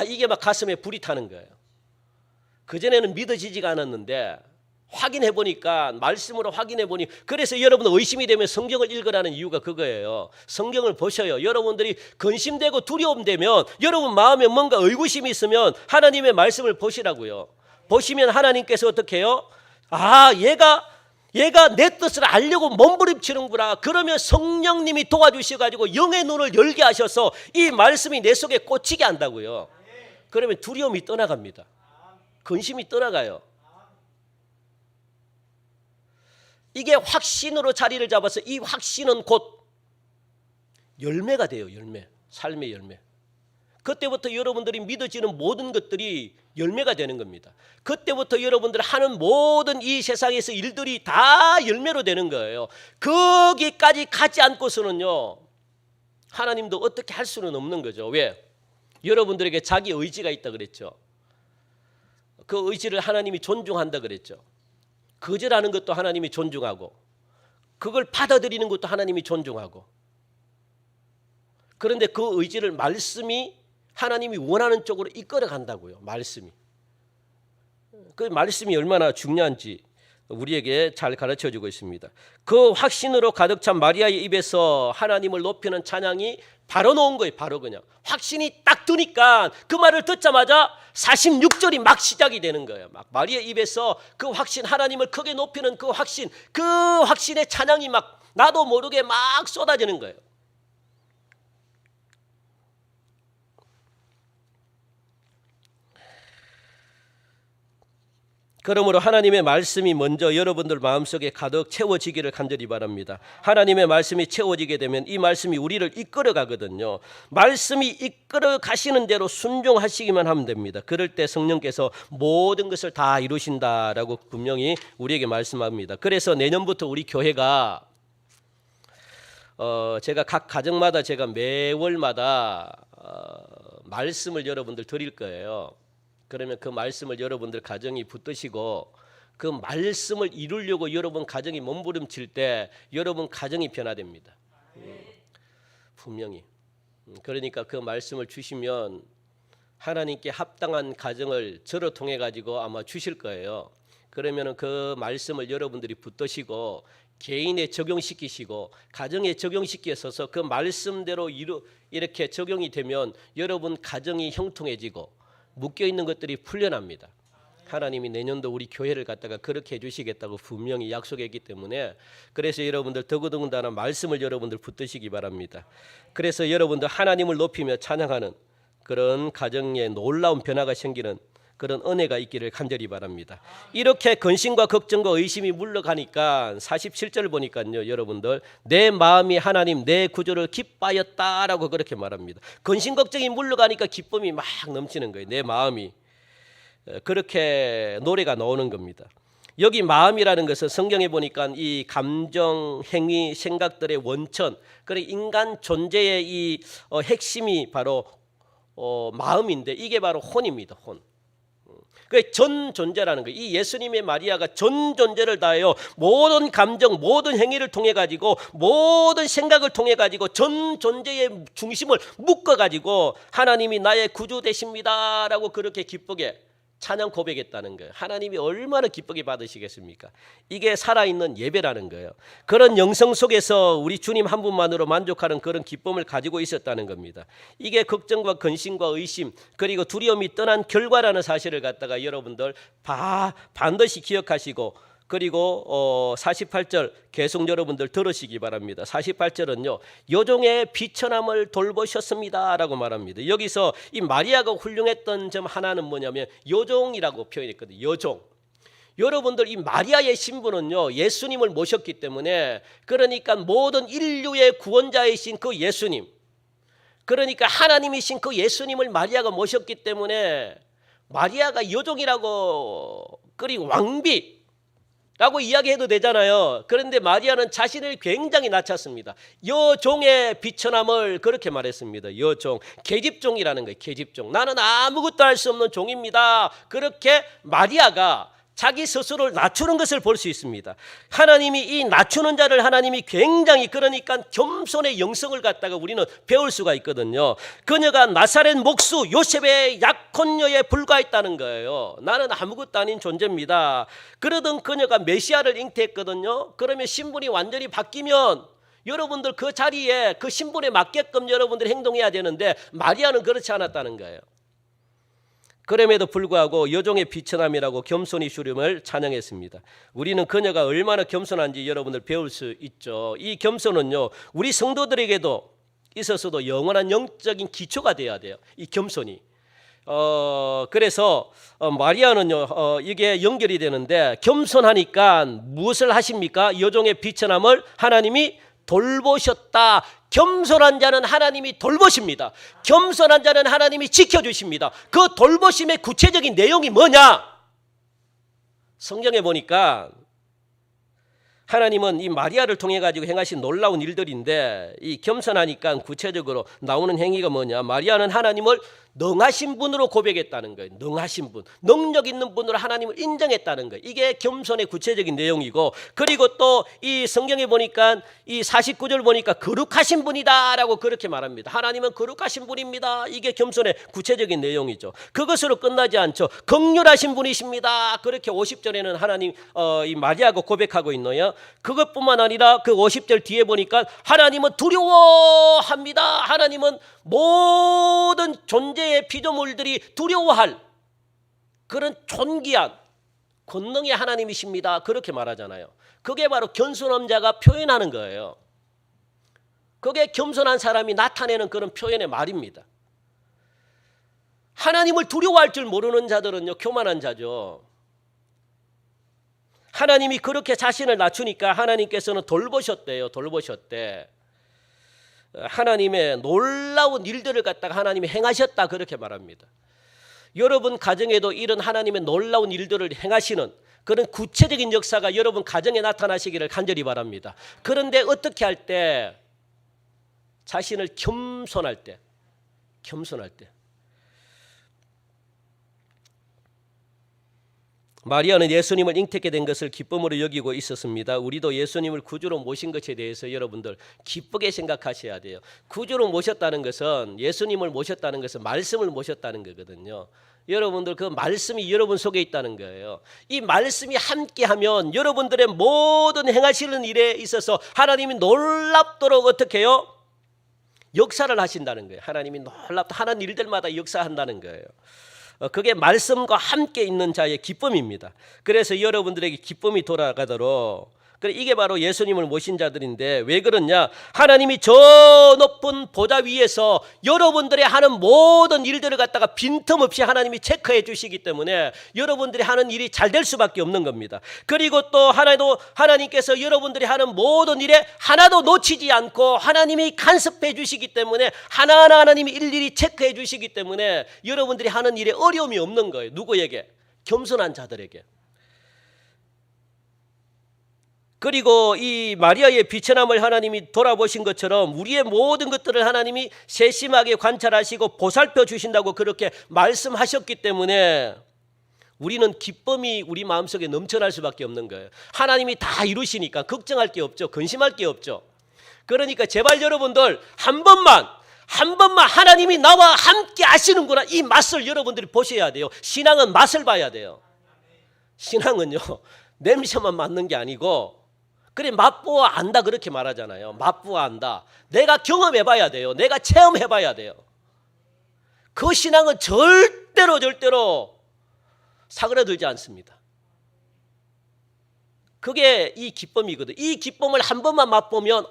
이게 막 가슴에 불이 타는 거예요. 그전에는 믿어지지가 않았는데 확인해 보니까, 말씀으로 확인해 보니, 그래서 여러분 의심이 되면 성경을 읽으라는 이유가 그거예요. 성경을 보셔요. 여러분들이 근심되고 두려움되면, 여러분 마음에 뭔가 의구심이 있으면 하나님의 말씀을 보시라고요. 보시면 하나님께서 어떻게 해요? 얘가 내 뜻을 알려고 몸부림치는구나. 그러면 성령님이 도와주셔가지고 영의 눈을 열게 하셔서 이 말씀이 내 속에 꽂히게 한다고요. 그러면 두려움이 떠나갑니다. 근심이 떠나가요. 이게 확신으로 자리를 잡아서 이 확신은 곧 열매가 돼요. 열매. 삶의 열매. 그때부터 여러분들이 믿어지는 모든 것들이 열매가 되는 겁니다. 그때부터 여러분들 하는 모든 이 세상에서 일들이 다 열매로 되는 거예요. 거기까지 가지 않고서는요, 하나님도 어떻게 할 수는 없는 거죠. 왜? 여러분들에게 자기 의지가 있다 그랬죠. 그 의지를 하나님이 존중한다 그랬죠. 거절하는 것도 하나님이 존중하고, 그걸 받아들이는 것도 하나님이 존중하고. 그런데 그 의지를 말씀이 하나님이 원하는 쪽으로 이끌어 간다고요. 말씀이. 그 말씀이 얼마나 중요한지 우리에게 잘 가르쳐주고 있습니다. 그 확신으로 가득 찬 마리아의 입에서 하나님을 높이는 찬양이 바로 나온 거예요. 바로 그냥 확신이 딱 드니까 그 말을 듣자마자 46절이 막 시작이 되는 거예요. 막 마리아 입에서 그 확신, 하나님을 크게 높이는 그 확신의 찬양이 막 나도 모르게 막 쏟아지는 거예요. 그러므로 하나님의 말씀이 먼저 여러분들 마음속에 가득 채워지기를 간절히 바랍니다. 하나님의 말씀이 채워지게 되면 이 말씀이 우리를 이끌어 가거든요. 말씀이 이끌어 가시는 대로 순종하시기만 하면 됩니다. 그럴 때 성령께서 모든 것을 다 이루신다라고 분명히 우리에게 말씀합니다. 그래서 내년부터 우리 교회가 제가 각 가정마다 제가 매월마다 말씀을 여러분들 드릴 거예요. 그러면 그 말씀을 여러분들 가정이 붙드시고 그 말씀을 이루려고 여러분 가정이 몸부림칠 때 여러분 가정이 변화됩니다. 분명히. 그러니까 그 말씀을 주시면 하나님께 합당한 가정을 저를 통해 가지고 아마 주실 거예요. 그러면은 그 말씀을 여러분들이 붙드시고 개인에 적용시키시고 가정에 적용시켜서 그 말씀대로 이렇게 적용이 되면 여러분 가정이 형통해지고 묶여있는 것들이 풀려납니다. 하나님이 내년도 우리 교회를 갖다가 그렇게 해주시겠다고 분명히 약속했기 때문에 그래서 여러분들 더더군다나 말씀을 여러분들 붙드시기 바랍니다. 그래서 여러분들 하나님을 높이며 찬양하는 그런 가정에 놀라운 변화가 생기는 그런 은혜가 있기를 간절히 바랍니다. 이렇게 근심과 걱정과 의심이 물러가니까 47절 보니까요, 여러분들 내 마음이 하나님 내 구주를 기뻐하였다라고 그렇게 말합니다. 근심 걱정이 물러가니까 기쁨이 막 넘치는 거예요. 내 마음이. 그렇게 노래가 나오는 겁니다. 여기 마음이라는 것은 성경에 보니까 이 감정, 행위, 생각들의 원천, 그래 인간 존재의 이 핵심이 바로 마음인데 이게 바로 혼입니다. 혼. 그 전 존재라는 거예요. 이 예수님의 마리아가 전 존재를 다해요. 모든 감정, 모든 행위를 통해 가지고 모든 생각을 통해 가지고 전 존재의 중심을 묶어 가지고 하나님이 나의 구주 되십니다라고 그렇게 기쁘게 찬양 고백했다는 거예요. 하나님이 얼마나 기쁘게 받으시겠습니까? 이게 살아있는 예배라는 거예요. 그런 영성 속에서 우리 주님 한 분만으로 만족하는 그런 기쁨을 가지고 있었다는 겁니다. 이게 걱정과 근심과 의심 그리고 두려움이 떠난 결과라는 사실을 갖다가 여러분들 반드시 기억하시고 그리고 48절 계속 여러분들 들으시기 바랍니다. 48절은요. 여종의 비천함을 돌보셨습니다라고 말합니다. 여기서 이 마리아가 훌륭했던 점 하나는 뭐냐면 여종이라고 표현했거든요. 여종. 여러분들 이 마리아의 신분은요. 예수님을 모셨기 때문에 그러니까 모든 인류의 구원자이신 그 예수님 그러니까 하나님이신 그 예수님을 마리아가 모셨기 때문에 마리아가 여종이라고 그리고 왕비 라고 이야기해도 되잖아요. 그런데 마리아는 자신을 굉장히 낮췄습니다. 여종의 비천함을 그렇게 말했습니다. 여종, 계집종이라는 거예요. 계집종. 나는 아무것도 할 수 없는 종입니다. 그렇게 마리아가 자기 스스로를 낮추는 것을 볼 수 있습니다. 하나님이 이 낮추는 자를 하나님이 굉장히 그러니까 겸손의 영성을 갖다가 우리는 배울 수가 있거든요. 그녀가 나사렛 목수 요셉의 약혼녀에 불과했다는 거예요. 나는 아무것도 아닌 존재입니다. 그러던 그녀가 메시아를 잉태했거든요. 그러면 신분이 완전히 바뀌면 여러분들 그 자리에 그 신분에 맞게끔 여러분들이 행동해야 되는데 마리아는 그렇지 않았다는 거예요. 그럼에도 불구하고 여종의 비천함이라고 겸손히 주름을 찬양했습니다. 우리는 그녀가 얼마나 겸손한지 여러분들 배울 수 있죠. 이 겸손은요. 우리 성도들에게도 있어서도 영원한 영적인 기초가 돼야 돼요. 이 겸손이. 그래서 마리아는요. 이게 연결이 되는데 겸손하니까 무엇을 하십니까? 여종의 비천함을 하나님이 돌보셨다. 겸손한 자는 하나님이 돌보십니다. 겸손한 자는 하나님이 지켜주십니다. 그 돌보심의 구체적인 내용이 뭐냐? 성경에 보니까 하나님은 이 마리아를 통해 가지고 행하신 놀라운 일들인데, 이 겸손하니까 구체적으로 나오는 행위가 뭐냐? 마리아는 하나님을 능하신 분으로 고백했다는 거예요. 능하신 분, 능력 있는 분으로 하나님을 인정했다는 거예요. 이게 겸손의 구체적인 내용이고, 그리고 또 이 성경에 보니까 이 49절 보니까 거룩하신 분이다라고 그렇게 말합니다. 하나님은 거룩하신 분입니다. 이게 겸손의 구체적인 내용이죠. 그것으로 끝나지 않죠. 긍휼하신 분이십니다. 그렇게 50절에는 하나님 이 마리아가 고백하고 있노요. 그것뿐만 아니라 그 50절 뒤에 보니까 하나님은 두려워합니다. 하나님은 모든 존재의 피조물들이 두려워할 그런 존귀한 권능의 하나님이십니다. 그렇게 말하잖아요. 그게 바로 겸손한 자가 표현하는 거예요. 그게 겸손한 사람이 나타내는 그런 표현의 말입니다. 하나님을 두려워할 줄 모르는 자들은요, 교만한 자죠. 하나님이 그렇게 자신을 낮추니까 하나님께서는 돌보셨대요. 돌보셨대. 하나님의 놀라운 일들을 갖다가 하나님이 행하셨다 그렇게 말합니다. 여러분 가정에도 이런 하나님의 놀라운 일들을 행하시는 그런 구체적인 역사가 여러분 가정에 나타나시기를 간절히 바랍니다. 그런데 어떻게 할 때? 자신을 겸손할 때. 마리아는 예수님을 잉태케 된 것을 기쁨으로 여기고 있었습니다. 우리도 예수님을 구주로 모신 것에 대해서 여러분들 기쁘게 생각하셔야 돼요. 구주로 모셨다는 것은, 예수님을 모셨다는 것은 말씀을 모셨다는 거거든요. 여러분들 그 말씀이 여러분 속에 있다는 거예요. 이 말씀이 함께하면 여러분들의 모든 행하시는 일에 있어서 하나님이 놀랍도록 어떻게 해요? 역사를 하신다는 거예요. 하나님이 놀랍다 하는 일들마다 역사한다는 거예요. 그게 말씀과 함께 있는 자의 기쁨입니다. 그래서 여러분들에게 기쁨이 돌아가도록, 이게 바로 예수님을 모신 자들인데, 왜 그러냐? 하나님이 저 높은 보좌 위에서 여러분들이 하는 모든 일들을 갖다가 빈틈없이 하나님이 체크해 주시기 때문에 여러분들이 하는 일이 잘 될 수밖에 없는 겁니다. 그리고 또 하나님께서 여러분들이 하는 모든 일에 하나도 놓치지 않고 하나님이 간섭해 주시기 때문에, 하나하나 하나님이 일일이 체크해 주시기 때문에 여러분들이 하는 일에 어려움이 없는 거예요. 누구에게? 겸손한 자들에게. 그리고 이 마리아의 비천함을 하나님이 돌아보신 것처럼 우리의 모든 것들을 하나님이 세심하게 관찰하시고 보살펴 주신다고 그렇게 말씀하셨기 때문에 우리는 기쁨이 우리 마음속에 넘쳐날 수밖에 없는 거예요. 하나님이 다 이루시니까 걱정할 게 없죠. 근심할 게 없죠. 그러니까 제발 여러분들 한 번만 하나님이 나와 함께 하시는구나, 이 맛을 여러분들이 보셔야 돼요. 신앙은 맛을 봐야 돼요. 신앙은요, 냄새만 맡는 게 아니고, 그래 맛보아 안다 그렇게 말하잖아요. 맛보아 안다. 내가 경험해 봐야 돼요. 내가 체험해 봐야 돼요. 그 신앙은 절대로 사그라들지 않습니다. 그게 이 기쁨이거든. 이 기쁨을 한 번만 맛보면,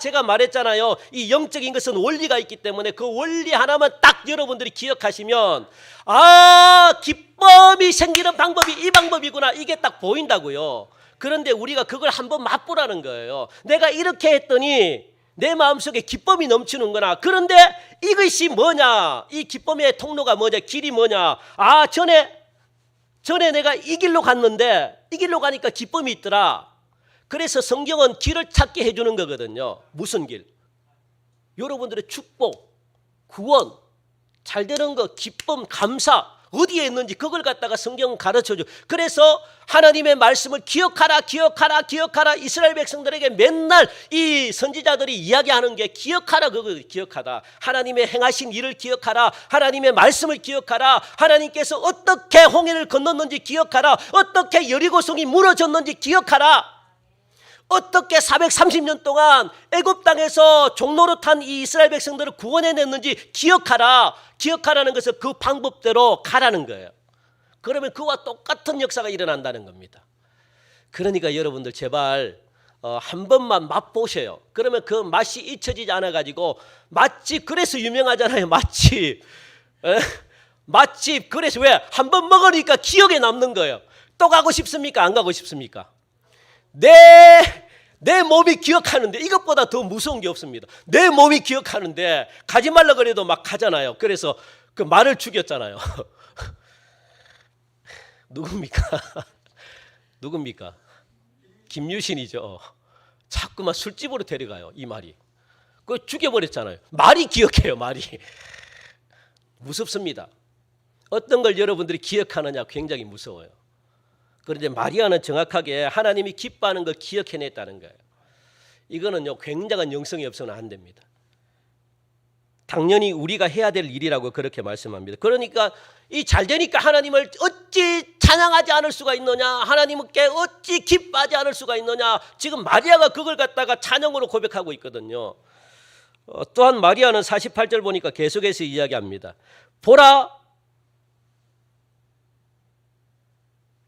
제가 말했잖아요. 이 영적인 것은 원리가 있기 때문에 그 원리 하나만 딱 여러분들이 기억하시면, 기쁨이 생기는 방법이 이 방법이구나, 이게 딱 보인다고요. 그런데 우리가 그걸 한번 맛보라는 거예요. 내가 이렇게 했더니 내 마음속에 기쁨이 넘치는구나. 그런데 이것이 뭐냐? 이 기쁨의 통로가 뭐냐? 길이 뭐냐? 전에 내가 이 길로 갔는데 이 길로 가니까 기쁨이 있더라. 그래서 성경은 길을 찾게 해주는 거거든요. 무슨 길? 여러분들의 축복, 구원, 잘 되는 거, 기쁨, 감사 어디에 있는지 그걸 갖다가 성경은 가르쳐줘. 그래서 하나님의 말씀을 기억하라. 이스라엘 백성들에게 맨날 이 선지자들이 이야기하는 게 기억하라, 그거 기억하다. 하나님의 행하신 일을 기억하라. 하나님의 말씀을 기억하라. 하나님께서 어떻게 홍해를 건넜는지 기억하라. 어떻게 여리고성이 무너졌는지 기억하라. 어떻게 430년 동안 애굽 땅에서 종로로 탄 이 이스라엘 백성들을 구원해냈는지 기억하라. 기억하라는 것은 그 방법대로 가라는 거예요. 그러면 그와 똑같은 역사가 일어난다는 겁니다. 그러니까 여러분들 제발 한 번만 맛보셔요. 그러면 그 맛이 잊혀지지 않아가지고, 맛집 그래서 유명하잖아요. 맛집. 맛집 그래서 왜? 한 번 먹으니까 기억에 남는 거예요. 또 가고 싶습니까? 안 가고 싶습니까? 내 몸이 기억하는데 이것보다 더 무서운 게 없습니다. 내 몸이 기억하는데 가지 말라 그래도 막 가잖아요. 그래서 그 말을 죽였잖아요. 누굽니까? 누굽니까? 김유신이죠. 자꾸만 술집으로 데려가요. 이 말이. 그거 죽여버렸잖아요. 말이 기억해요. 말이. 무섭습니다. 어떤 걸 여러분들이 기억하느냐 굉장히 무서워요. 그런데 마리아는 정확하게 하나님이 기뻐하는 걸 기억해냈다는 거예요. 이거는요 굉장한 영성이 없어서는 안 됩니다. 당연히 우리가 해야 될 일이라고 그렇게 말씀합니다. 그러니까 이 잘 되니까 하나님을 어찌 찬양하지 않을 수가 있느냐, 하나님께 어찌 기뻐하지 않을 수가 있느냐. 지금 마리아가 그걸 갖다가 찬양으로 고백하고 있거든요. 또한 마리아는 48절 보니까 계속해서 이야기합니다. 보라,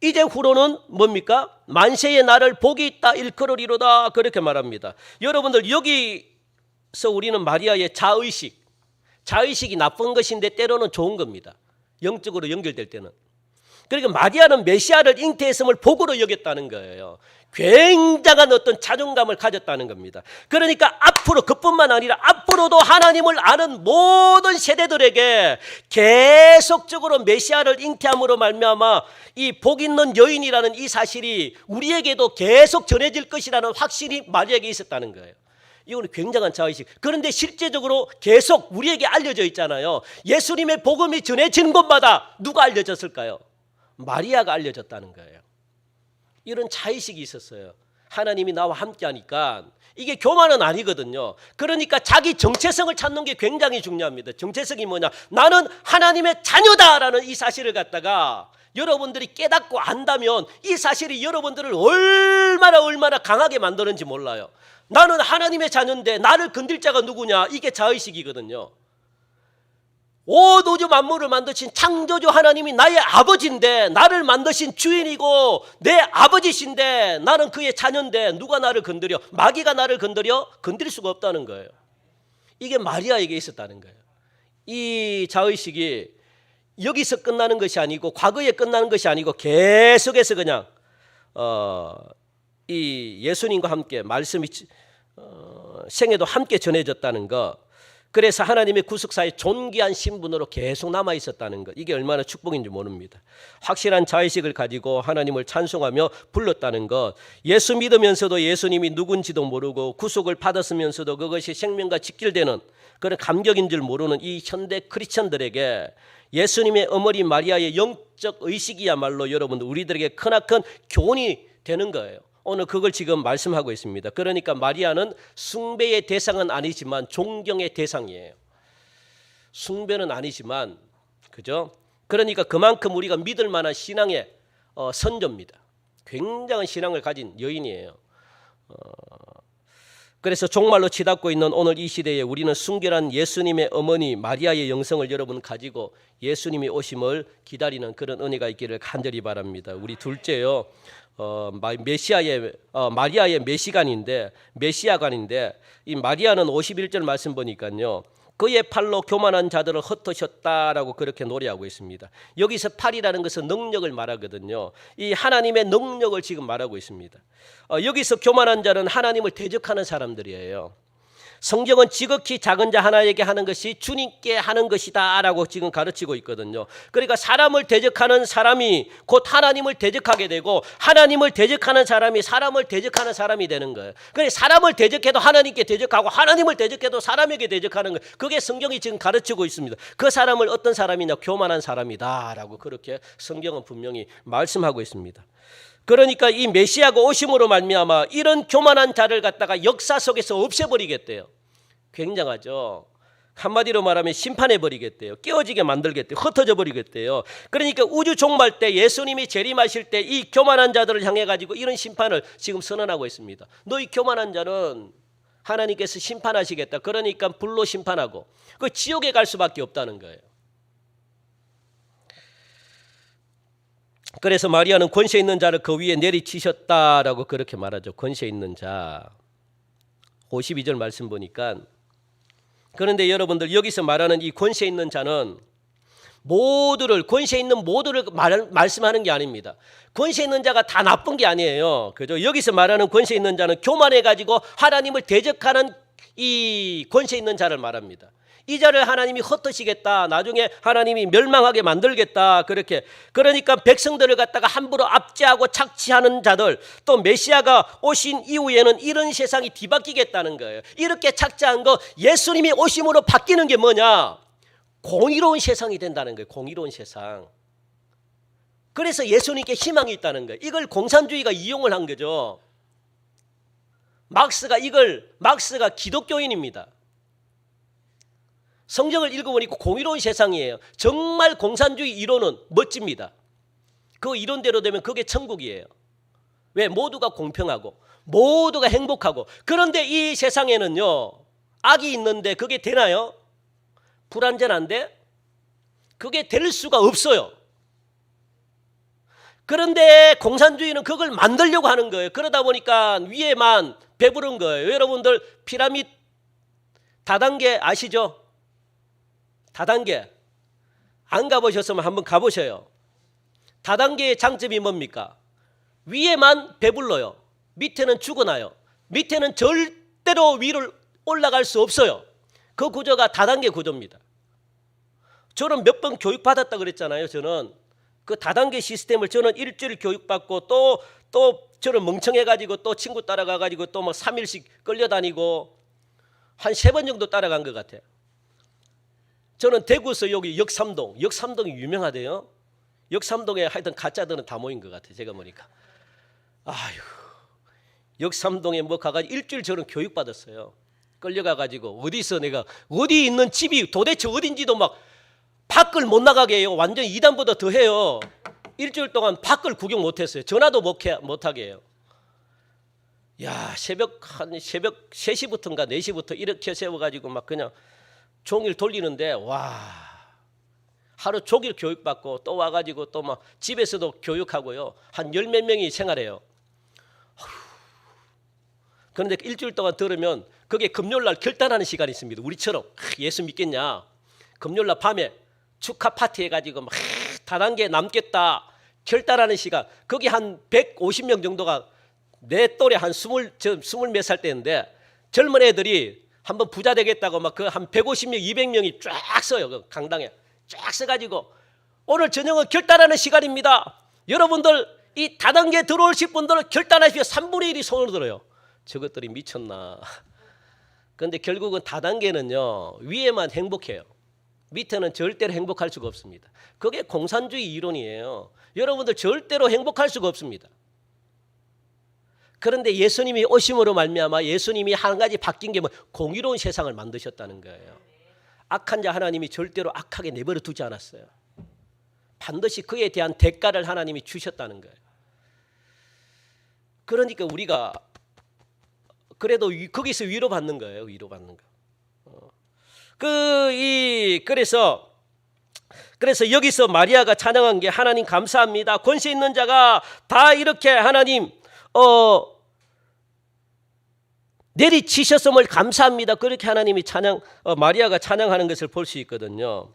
이제 후로는 뭡니까? 만세의 날을 복이 있다 일컬으리로다 그렇게 말합니다. 여러분들 여기서 우리는 마리아의 자의식이 나쁜 것인데 때로는 좋은 겁니다. 영적으로 연결될 때는. 그러니까 마리아는 메시아를 잉태했음을 복으로 여겼다는 거예요. 굉장한 어떤 자존감을 가졌다는 겁니다. 그러니까 앞으로 그뿐만 아니라 앞으로도 하나님을 아는 모든 세대들에게 계속적으로 메시아를 잉태함으로 말미암아 이 복 있는 여인이라는 이 사실이 우리에게도 계속 전해질 것이라는 확신이 마리아에게 있었다는 거예요. 이거는 굉장한 자의식. 그런데 실제적으로 계속 우리에게 알려져 있잖아요. 예수님의 복음이 전해지는 곳마다 누가 알려졌을까요? 마리아가 알려졌다는 거예요. 이런 자의식이 있었어요. 하나님이 나와 함께 하니까. 이게 교만은 아니거든요. 그러니까 자기 정체성을 찾는 게 굉장히 중요합니다. 정체성이 뭐냐? 나는 하나님의 자녀다라는 이 사실을 갖다가 여러분들이 깨닫고 안다면 이 사실이 여러분들을 얼마나 강하게 만드는지 몰라요. 나는 하나님의 자녀인데 나를 건들 자가 누구냐? 이게 자의식이거든요. 온 우주 만물을 만드신 창조주 하나님이 나의 아버지인데, 나를 만드신 주인이고 내 아버지신데, 나는 그의 자녀인데 누가 나를 건드려? 마귀가 나를 건드려? 건드릴 수가 없다는 거예요. 이게 마리아에게 있었다는 거예요. 이 자의식이 여기서 끝나는 것이 아니고, 과거에 끝나는 것이 아니고 계속해서 그냥 이 예수님과 함께 말씀이 생애도 함께 전해졌다는 것. 그래서 하나님의 구속사의 존귀한 신분으로 계속 남아 있었다는 것. 이게 얼마나 축복인지 모릅니다. 확실한 자의식을 가지고 하나님을 찬송하며 불렀다는 것. 예수 믿으면서도 예수님이 누군지도 모르고 구속을 받았으면서도 그것이 생명과 직결되는 그런 감격인 줄 모르는 이 현대 크리스천들에게 예수님의 어머니 마리아의 영적 의식이야말로 여러분들 우리들에게 크나큰 교훈이 되는 거예요. 오늘 그걸 지금 말씀하고 있습니다. 그러니까 마리아는 숭배의 대상은 아니지만 존경의 대상이에요. 숭배는 아니지만, 그죠? 그러니까 그만큼 우리가 믿을 만한 신앙의 선조입니다. 굉장한 신앙을 가진 여인이에요. 그래서 종말로 치닫고 있는 오늘 이 시대에 우리는 순결한 예수님의 어머니 마리아의 영성을 여러분 가지고 예수님이 오심을 기다리는 그런 은혜가 있기를 간절히 바랍니다. 우리 둘째요. 마리아의 메시아간인데 이 마리아는 51절 말씀 보니까요. 그의 팔로 교만한 자들을 흩으셨다라고 그렇게 노래하고 있습니다. 여기서 팔이라는 것은 능력을 말하거든요. 이 하나님의 능력을 지금 말하고 있습니다. 여기서 교만한 자는 하나님을 대적하는 사람들이에요. 성경은 지극히 작은 자 하나에게 하는 것이 주님께 하는 것이다 라고 지금 가르치고 있거든요. 그러니까 사람을 대적하는 사람이 곧 하나님을 대적하게 되고, 하나님을 대적하는 사람이 사람을 대적하는 사람이 되는 거예요. 그러니까 사람을 대적해도 하나님께 대적하고 하나님을 대적해도 사람에게 대적하는 거예요. 그게 성경이 지금 가르치고 있습니다. 그 사람을 어떤 사람이냐? 교만한 사람이다 라고 그렇게 성경은 분명히 말씀하고 있습니다. 그러니까 이 메시아가 오심으로 말미암아 이런 교만한 자를 갖다가 역사 속에서 없애버리겠대요. 굉장하죠. 한마디로 말하면 심판해버리겠대요. 깨어지게 만들겠대요. 흩어져 버리겠대요. 그러니까 우주 종말 때 예수님이 재림하실 때 이 교만한 자들을 향해 가지고 이런 심판을 지금 선언하고 있습니다. 너희 교만한 자는 하나님께서 심판하시겠다. 그러니까 불로 심판하고 그 지옥에 갈 수밖에 없다는 거예요. 그래서 마리아는 권세 있는 자를 그 위에 내리치셨다라고 그렇게 말하죠. 권세 있는 자. 52절 말씀 보니까, 그런데 여러분들 여기서 말하는 이 권세 있는 자는 모두를, 권세 있는 모두를 말씀하는 게 아닙니다. 권세 있는 자가 다 나쁜 게 아니에요. 그죠? 여기서 말하는 권세 있는 자는 교만해 가지고 하나님을 대적하는 이 권세 있는 자를 말합니다. 이 자를 하나님이 흩으시겠다, 나중에 하나님이 멸망하게 만들겠다, 그렇게. 그러니까 백성들을 갖다가 함부로 압제하고 착취하는 자들, 또 메시아가 오신 이후에는 이런 세상이 뒤바뀌겠다는 거예요. 이렇게 착취한 거 예수님이 오심으로 바뀌는 게 뭐냐? 공의로운 세상이 된다는 거예요. 공의로운 세상. 그래서 예수님께 희망이 있다는 거예요. 이걸 공산주의가 이용을 한 거죠. 막스가 기독교인입니다. 성경을 읽어보니까 공의로운 세상이에요. 정말 공산주의 이론은 멋집니다. 그 이론대로 되면 그게 천국이에요. 왜? 모두가 공평하고 모두가 행복하고. 그런데 이 세상에는요, 악이 있는데 그게 되나요? 불완전한데? 그게 될 수가 없어요. 그런데 공산주의는 그걸 만들려고 하는 거예요. 그러다 보니까 위에만 배부른 거예요. 여러분들 피라미드 다단계 아시죠? 다단계 안 가보셨으면 한번 가보셔요. 다단계의 장점이 뭡니까? 위에만 배불러요. 밑에는 죽어나요. 밑에는 절대로 위를 올라갈 수 없어요. 그 구조가 다단계 구조입니다. 저는 몇 번 교육받았다 그랬잖아요. 저는 그 다단계 시스템을 저는 일주일 교육받고 또 저는 멍청해가지고 또 친구 따라가가지고 또 뭐 3일씩 끌려다니고 한 3번 정도 따라간 것 같아요. 저는 대구에서 여기 역삼동이 유명하대요. 역삼동에 하여튼 가짜들은 다 모인 것 같아요. 제가 보니까. 아휴, 역삼동에 뭐 가가지고 일주일 저는 교육받았어요. 끌려가가지고 어디서 내가 어디 있는 집이 도대체 어딘지도 막 밖을 못 나가게 해요. 완전 이단보다 더 해요. 일주일 동안 밖을 구경 못했어요. 전화도 못하게 해요. 야, 새벽 3시부터인가 4시부터 이렇게 세워가지고 막 그냥 종일 돌리는데, 와, 하루 종일 교육받고 또 와가지고 또 막 집에서도 교육하고요. 한 10몇 명이 생활해요. 그런데 일주일 동안 들으면 그게 금요일날 결단하는 시간이 있습니다. 우리처럼 예수 믿겠냐? 금요일날 밤에 축하 파티 해가지고 막 다단계 남겠다 결단하는 시간. 거기 한 150명 정도가 내 또래 한 20몇 살 때인데 젊은 애들이 한번 부자 되겠다고 막 그 한 150명, 200명이 쫙 써요. 그 강당에 쫙 써가지고 오늘 저녁은 결단하는 시간입니다. 여러분들 이 다단계 들어오실 분들은 결단하시오. 3분의 1이 손을 들어요. 저것들이 미쳤나. 그런데 결국은 다단계는요, 위에만 행복해요. 밑에는 절대로 행복할 수가 없습니다. 그게 공산주의 이론이에요. 여러분들 절대로 행복할 수가 없습니다. 그런데 예수님이 오심으로 말미암아 예수님이 한 가지 바뀐 게 뭐 공의로운 세상을 만드셨다는 거예요. 악한 자 하나님이 절대로 악하게 내버려 두지 않았어요. 반드시 그에 대한 대가를 하나님이 주셨다는 거예요. 그러니까 우리가 그래도 거기서 위로받는 거예요. 위로받는 거. 그래서 여기서 마리아가 찬양한 게 하나님 감사합니다. 권세 있는 자가 다 이렇게 하나님 내리치셨음을 감사합니다. 그렇게 하나님이 마리아가 찬양하는 것을 볼 수 있거든요.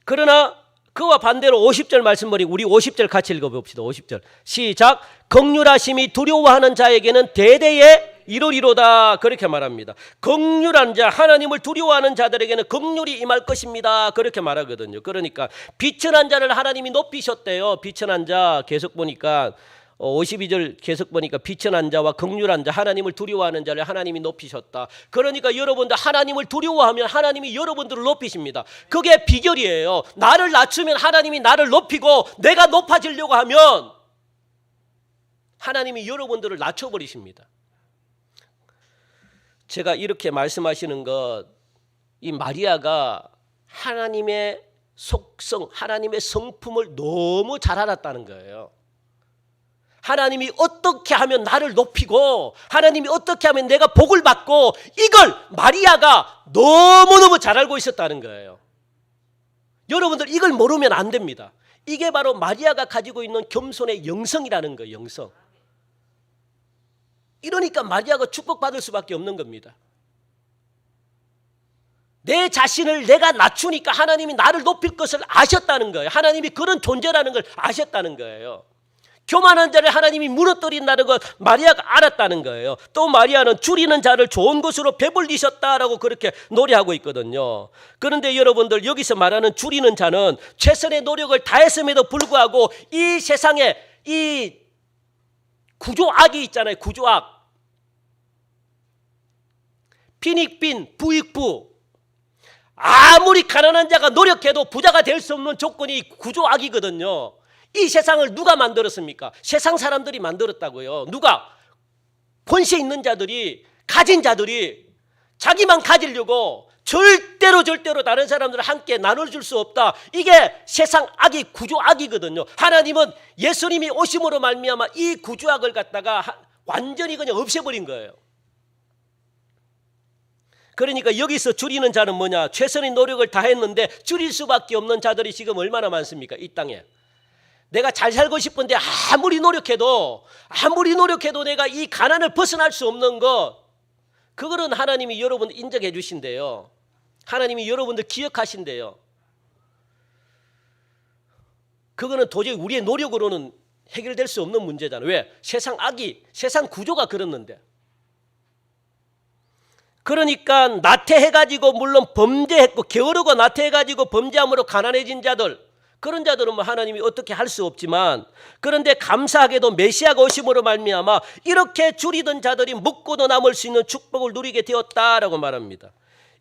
그러나 그와 반대로 50절 말씀 보니 우리 50절 같이 읽어봅시다. 50절 시작. 긍휼하심이 두려워하는 자에게는 대대에 이루리로다. 그렇게 말합니다. 긍휼한 자, 하나님을 두려워하는 자들에게는 긍휼이 임할 것입니다. 그렇게 말하거든요. 그러니까 비천한 자를 하나님이 높이셨대요. 비천한 자 계속 보니까 52절 계속 보니까 비천한 자와 긍휼한 자, 하나님을 두려워하는 자를 하나님이 높이셨다. 그러니까 여러분들 하나님을 두려워하면 하나님이 여러분들을 높이십니다. 그게 비결이에요. 나를 낮추면 하나님이 나를 높이고 내가 높아지려고 하면 하나님이 여러분들을 낮춰버리십니다. 제가 이렇게 말씀하시는 것, 이 마리아가 하나님의 속성, 하나님의 성품을 너무 잘 알았다는 거예요. 하나님이 어떻게 하면 나를 높이고 하나님이 어떻게 하면 내가 복을 받고 이걸 마리아가 너무너무 잘 알고 있었다는 거예요. 여러분들 이걸 모르면 안 됩니다. 이게 바로 마리아가 가지고 있는 겸손의 영성이라는 거예요. 영성. 이러니까 마리아가 축복받을 수밖에 없는 겁니다. 내 자신을 내가 낮추니까 하나님이 나를 높일 것을 아셨다는 거예요. 하나님이 그런 존재라는 걸 아셨다는 거예요. 교만한 자를 하나님이 무너뜨린다는 걸 마리아가 알았다는 거예요. 또 마리아는 줄이는 자를 좋은 것으로 배불리셨다라고 그렇게 노래하고 있거든요. 그런데 여러분들, 여기서 말하는 줄이는 자는 최선의 노력을 다했음에도 불구하고 이 세상에 이 구조악이 있잖아요. 구조악. 빈익빈, 부익부. 아무리 가난한 자가 노력해도 부자가 될 수 없는 조건이 구조악이거든요. 이 세상을 누가 만들었습니까? 세상 사람들이 만들었다고요. 누가? 권세 있는 자들이, 가진 자들이 자기만 가지려고 절대로 다른 사람들을 함께 나눠줄 수 없다. 이게 세상 악이 구조악이거든요. 하나님은 예수님이 오심으로 말미암아 이 구조악을 갖다가 완전히 그냥 없애버린 거예요. 그러니까 여기서 줄이는 자는 뭐냐? 최선의 노력을 다했는데 줄일 수밖에 없는 자들이 지금 얼마나 많습니까? 이 땅에. 내가 잘 살고 싶은데 아무리 노력해도 내가 이 가난을 벗어날 수 없는 것, 그거는 하나님이 여러분 인정해 주신대요. 하나님이 여러분들 기억하신대요. 그거는 도저히 우리의 노력으로는 해결될 수 없는 문제잖아요. 왜? 세상 악이, 세상 구조가 그렇는데. 그러니까 나태해가지고 물론 범죄했고 게으르고 나태해가지고 범죄함으로 가난해진 자들, 그런 자들은 뭐 하나님이 어떻게 할 수 없지만, 그런데 감사하게도 메시아가 오심으로 말미암아 이렇게 줄이던 자들이 묵고도 남을 수 있는 축복을 누리게 되었다라고 말합니다.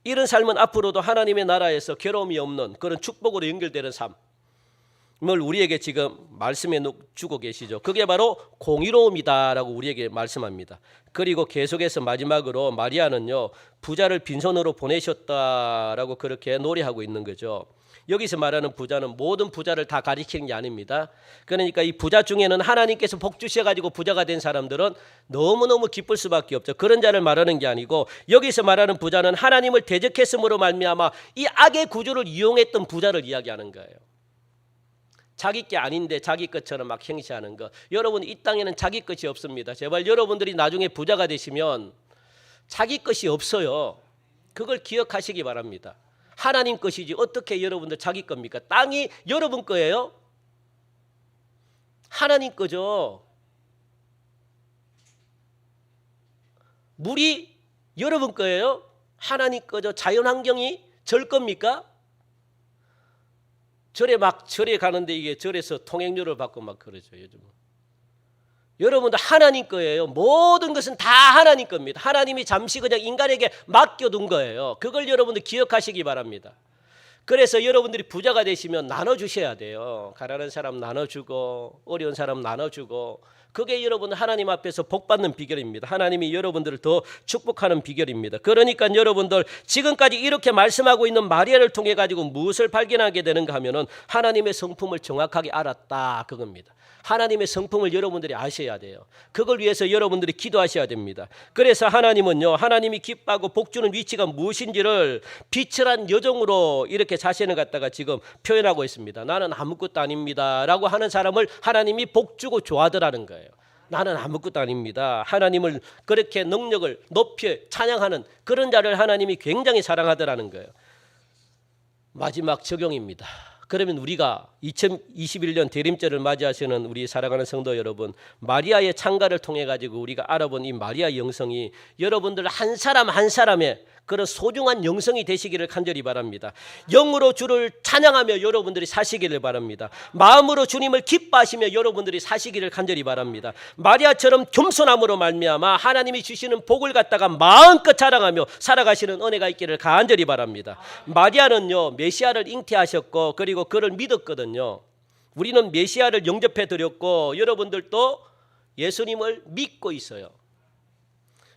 이런 삶은 앞으로도 하나님의 나라에서 괴로움이 없는 그런 축복으로 연결되는 삶을 우리에게 지금 말씀해 주고 계시죠. 그게 바로 공의로움이다라고 우리에게 말씀합니다. 그리고 계속해서 마지막으로 마리아는요, 부자를 빈손으로 보내셨다라고 그렇게 노래하고 있는 거죠. 여기서 말하는 부자는 모든 부자를 다 가리키는 게 아닙니다. 그러니까 이 부자 중에는 하나님께서 복 주셔가지고 부자가 된 사람들은 너무너무 기쁠 수밖에 없죠. 그런 자를 말하는 게 아니고, 여기서 말하는 부자는 하나님을 대적했음으로 말미암아 이 악의 구조를 이용했던 부자를 이야기하는 거예요. 자기 게 아닌데 자기 것처럼 막 행시하는 거. 여러분, 이 땅에는 자기 것이 없습니다. 제발 여러분들이 나중에 부자가 되시면 자기 것이 없어요. 그걸 기억하시기 바랍니다. 하나님 것이지 어떻게 여러분들 자기 겁니까? 땅이 여러분 거예요? 하나님 거죠. 물이 여러분 거예요? 하나님 거죠. 자연환경이 절 겁니까? 절에 가는데 이게 절에서 통행료를 받고 막 그러죠, 요즘은. 여러분들 하나님 거예요. 모든 것은 다 하나님 겁니다. 하나님이 잠시 그냥 인간에게 맡겨둔 거예요. 그걸 여러분들 기억하시기 바랍니다. 그래서 여러분들이 부자가 되시면 나눠주셔야 돼요. 가난한 사람 나눠주고 어려운 사람 나눠주고, 그게 여러분 하나님 앞에서 복받는 비결입니다. 하나님이 여러분들을 더 축복하는 비결입니다. 그러니까 여러분들 지금까지 이렇게 말씀하고 있는 마리아를 통해 가지고 무엇을 발견하게 되는가 하면은 하나님의 성품을 정확하게 알았다, 그겁니다. 하나님의 성품을 여러분들이 아셔야 돼요. 그걸 위해서 여러분들이 기도하셔야 됩니다. 그래서 하나님은요, 하나님이 기뻐하고 복주는 위치가 무엇인지를 비철한 여정으로 이렇게 자신을 갖다가 지금 표현하고 있습니다. 나는 아무것도 아닙니다 라고 하는 사람을 하나님이 복주고 좋아하더라는 거예요. 나는 아무것도 아닙니다. 하나님을 그렇게 능력을 높여 찬양하는 그런 자를 하나님이 굉장히 사랑하더라는 거예요. 마지막 적용입니다. 그러면 우리가 2021년 대림절을 맞이하시는 우리 사랑하는 성도 여러분, 마리아의 창가를 통해 가지고 우리가 알아본 이 마리아 영성이 여러분들 한 사람 한 사람의 그런 소중한 영성이 되시기를 간절히 바랍니다. 영으로 주를 찬양하며 여러분들이 사시기를 바랍니다. 마음으로 주님을 기뻐하시며 여러분들이 사시기를 간절히 바랍니다. 마리아처럼 겸손함으로 말미암아 하나님이 주시는 복을 갖다가 마음껏 자랑하며 살아가시는 은혜가 있기를 간절히 바랍니다. 마리아는요, 메시아를 잉태하셨고 그리고 그를 믿었거든요. 우리는 메시아를 영접해 드렸고 여러분들도 예수님을 믿고 있어요.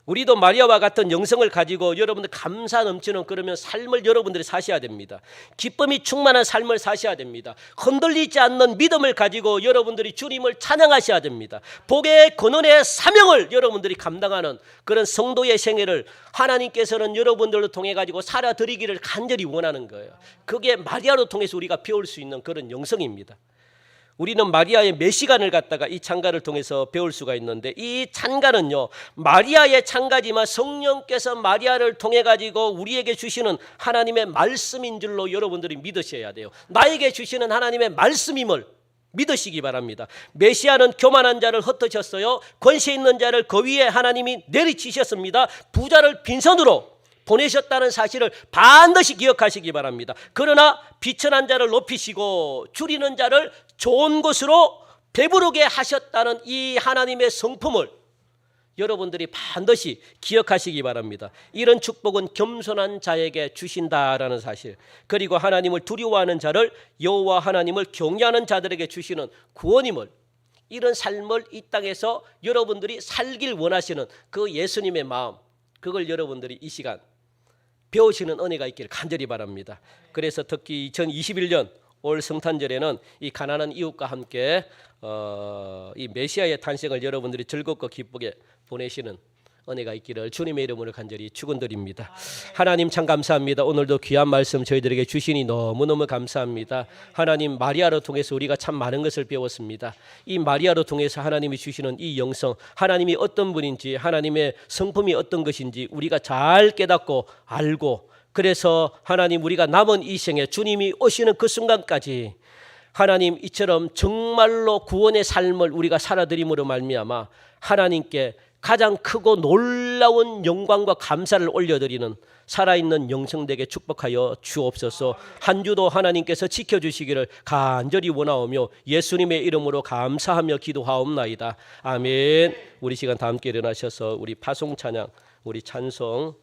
우리도 마리아와 같은 영성을 가지고 여러분들 감사 넘치는 그러면 삶을 여러분들이 사셔야 됩니다. 기쁨이 충만한 삶을 사셔야 됩니다. 흔들리지 않는 믿음을 가지고 여러분들이 주님을 찬양하셔야 됩니다. 복의 근원의 사명을 여러분들이 감당하는 그런 성도의 생애를 하나님께서는 여러분들로 통해 가지고 살아드리기를 간절히 원하는 거예요. 그게 마리아로 통해서 우리가 배울 수 있는 그런 영성입니다. 우리는 마리아의 메시간을 갖다가 이 찬가를 통해서 배울 수가 있는데, 이 찬가는요 마리아의 찬가지만 성령께서 마리아를 통해 가지고 우리에게 주시는 하나님의 말씀인 줄로 여러분들이 믿으셔야 돼요. 나에게 주시는 하나님의 말씀임을 믿으시기 바랍니다. 메시아는 교만한 자를 흩으셨어요. 권세 있는 자를 그 위에 하나님이 내리치셨습니다. 부자를 빈손으로 보내셨다는 사실을 반드시 기억하시기 바랍니다. 그러나 비천한 자를 높이시고 줄이는 자를 좋은 것으로 배부르게 하셨다는 이 하나님의 성품을 여러분들이 반드시 기억하시기 바랍니다. 이런 축복은 겸손한 자에게 주신다라는 사실, 그리고 하나님을 두려워하는 자를, 여호와 하나님을 경외하는 자들에게 주시는 구원임을, 이런 삶을 이 땅에서 여러분들이 살길 원하시는 그 예수님의 마음, 그걸 여러분들이 이 시간 배우시는 은혜가 있기를 간절히 바랍니다. 그래서 특히 2021년 올 성탄절에는 이 가난한 이웃과 함께 이 메시아의 탄생을 여러분들이 즐겁고 기쁘게 보내시는 은혜가 있기를 주님의 이름으로 간절히 축원드립니다. 하나님 참 감사합니다. 오늘도 귀한 말씀 저희들에게 주시니 너무너무 감사합니다. 하나님, 마리아로 통해서 우리가 참 많은 것을 배웠습니다. 이 마리아로 통해서 하나님이 주시는 이 영성, 하나님이 어떤 분인지, 하나님의 성품이 어떤 것인지 우리가 잘 깨닫고 알고, 그래서 하나님, 우리가 남은 이 생에 주님이 오시는 그 순간까지 하나님, 이처럼 정말로 구원의 삶을 우리가 살아드림으로 말미암아 하나님께 가장 크고 놀라운 영광과 감사를 올려드리는 살아있는 영성되게 축복하여 주옵소서. 한 주도 하나님께서 지켜주시기를 간절히 원하오며 예수님의 이름으로 감사하며 기도하옵나이다. 아멘. 우리 시간 다 함께 일어나셔서 우리 파송 찬양, 우리 찬송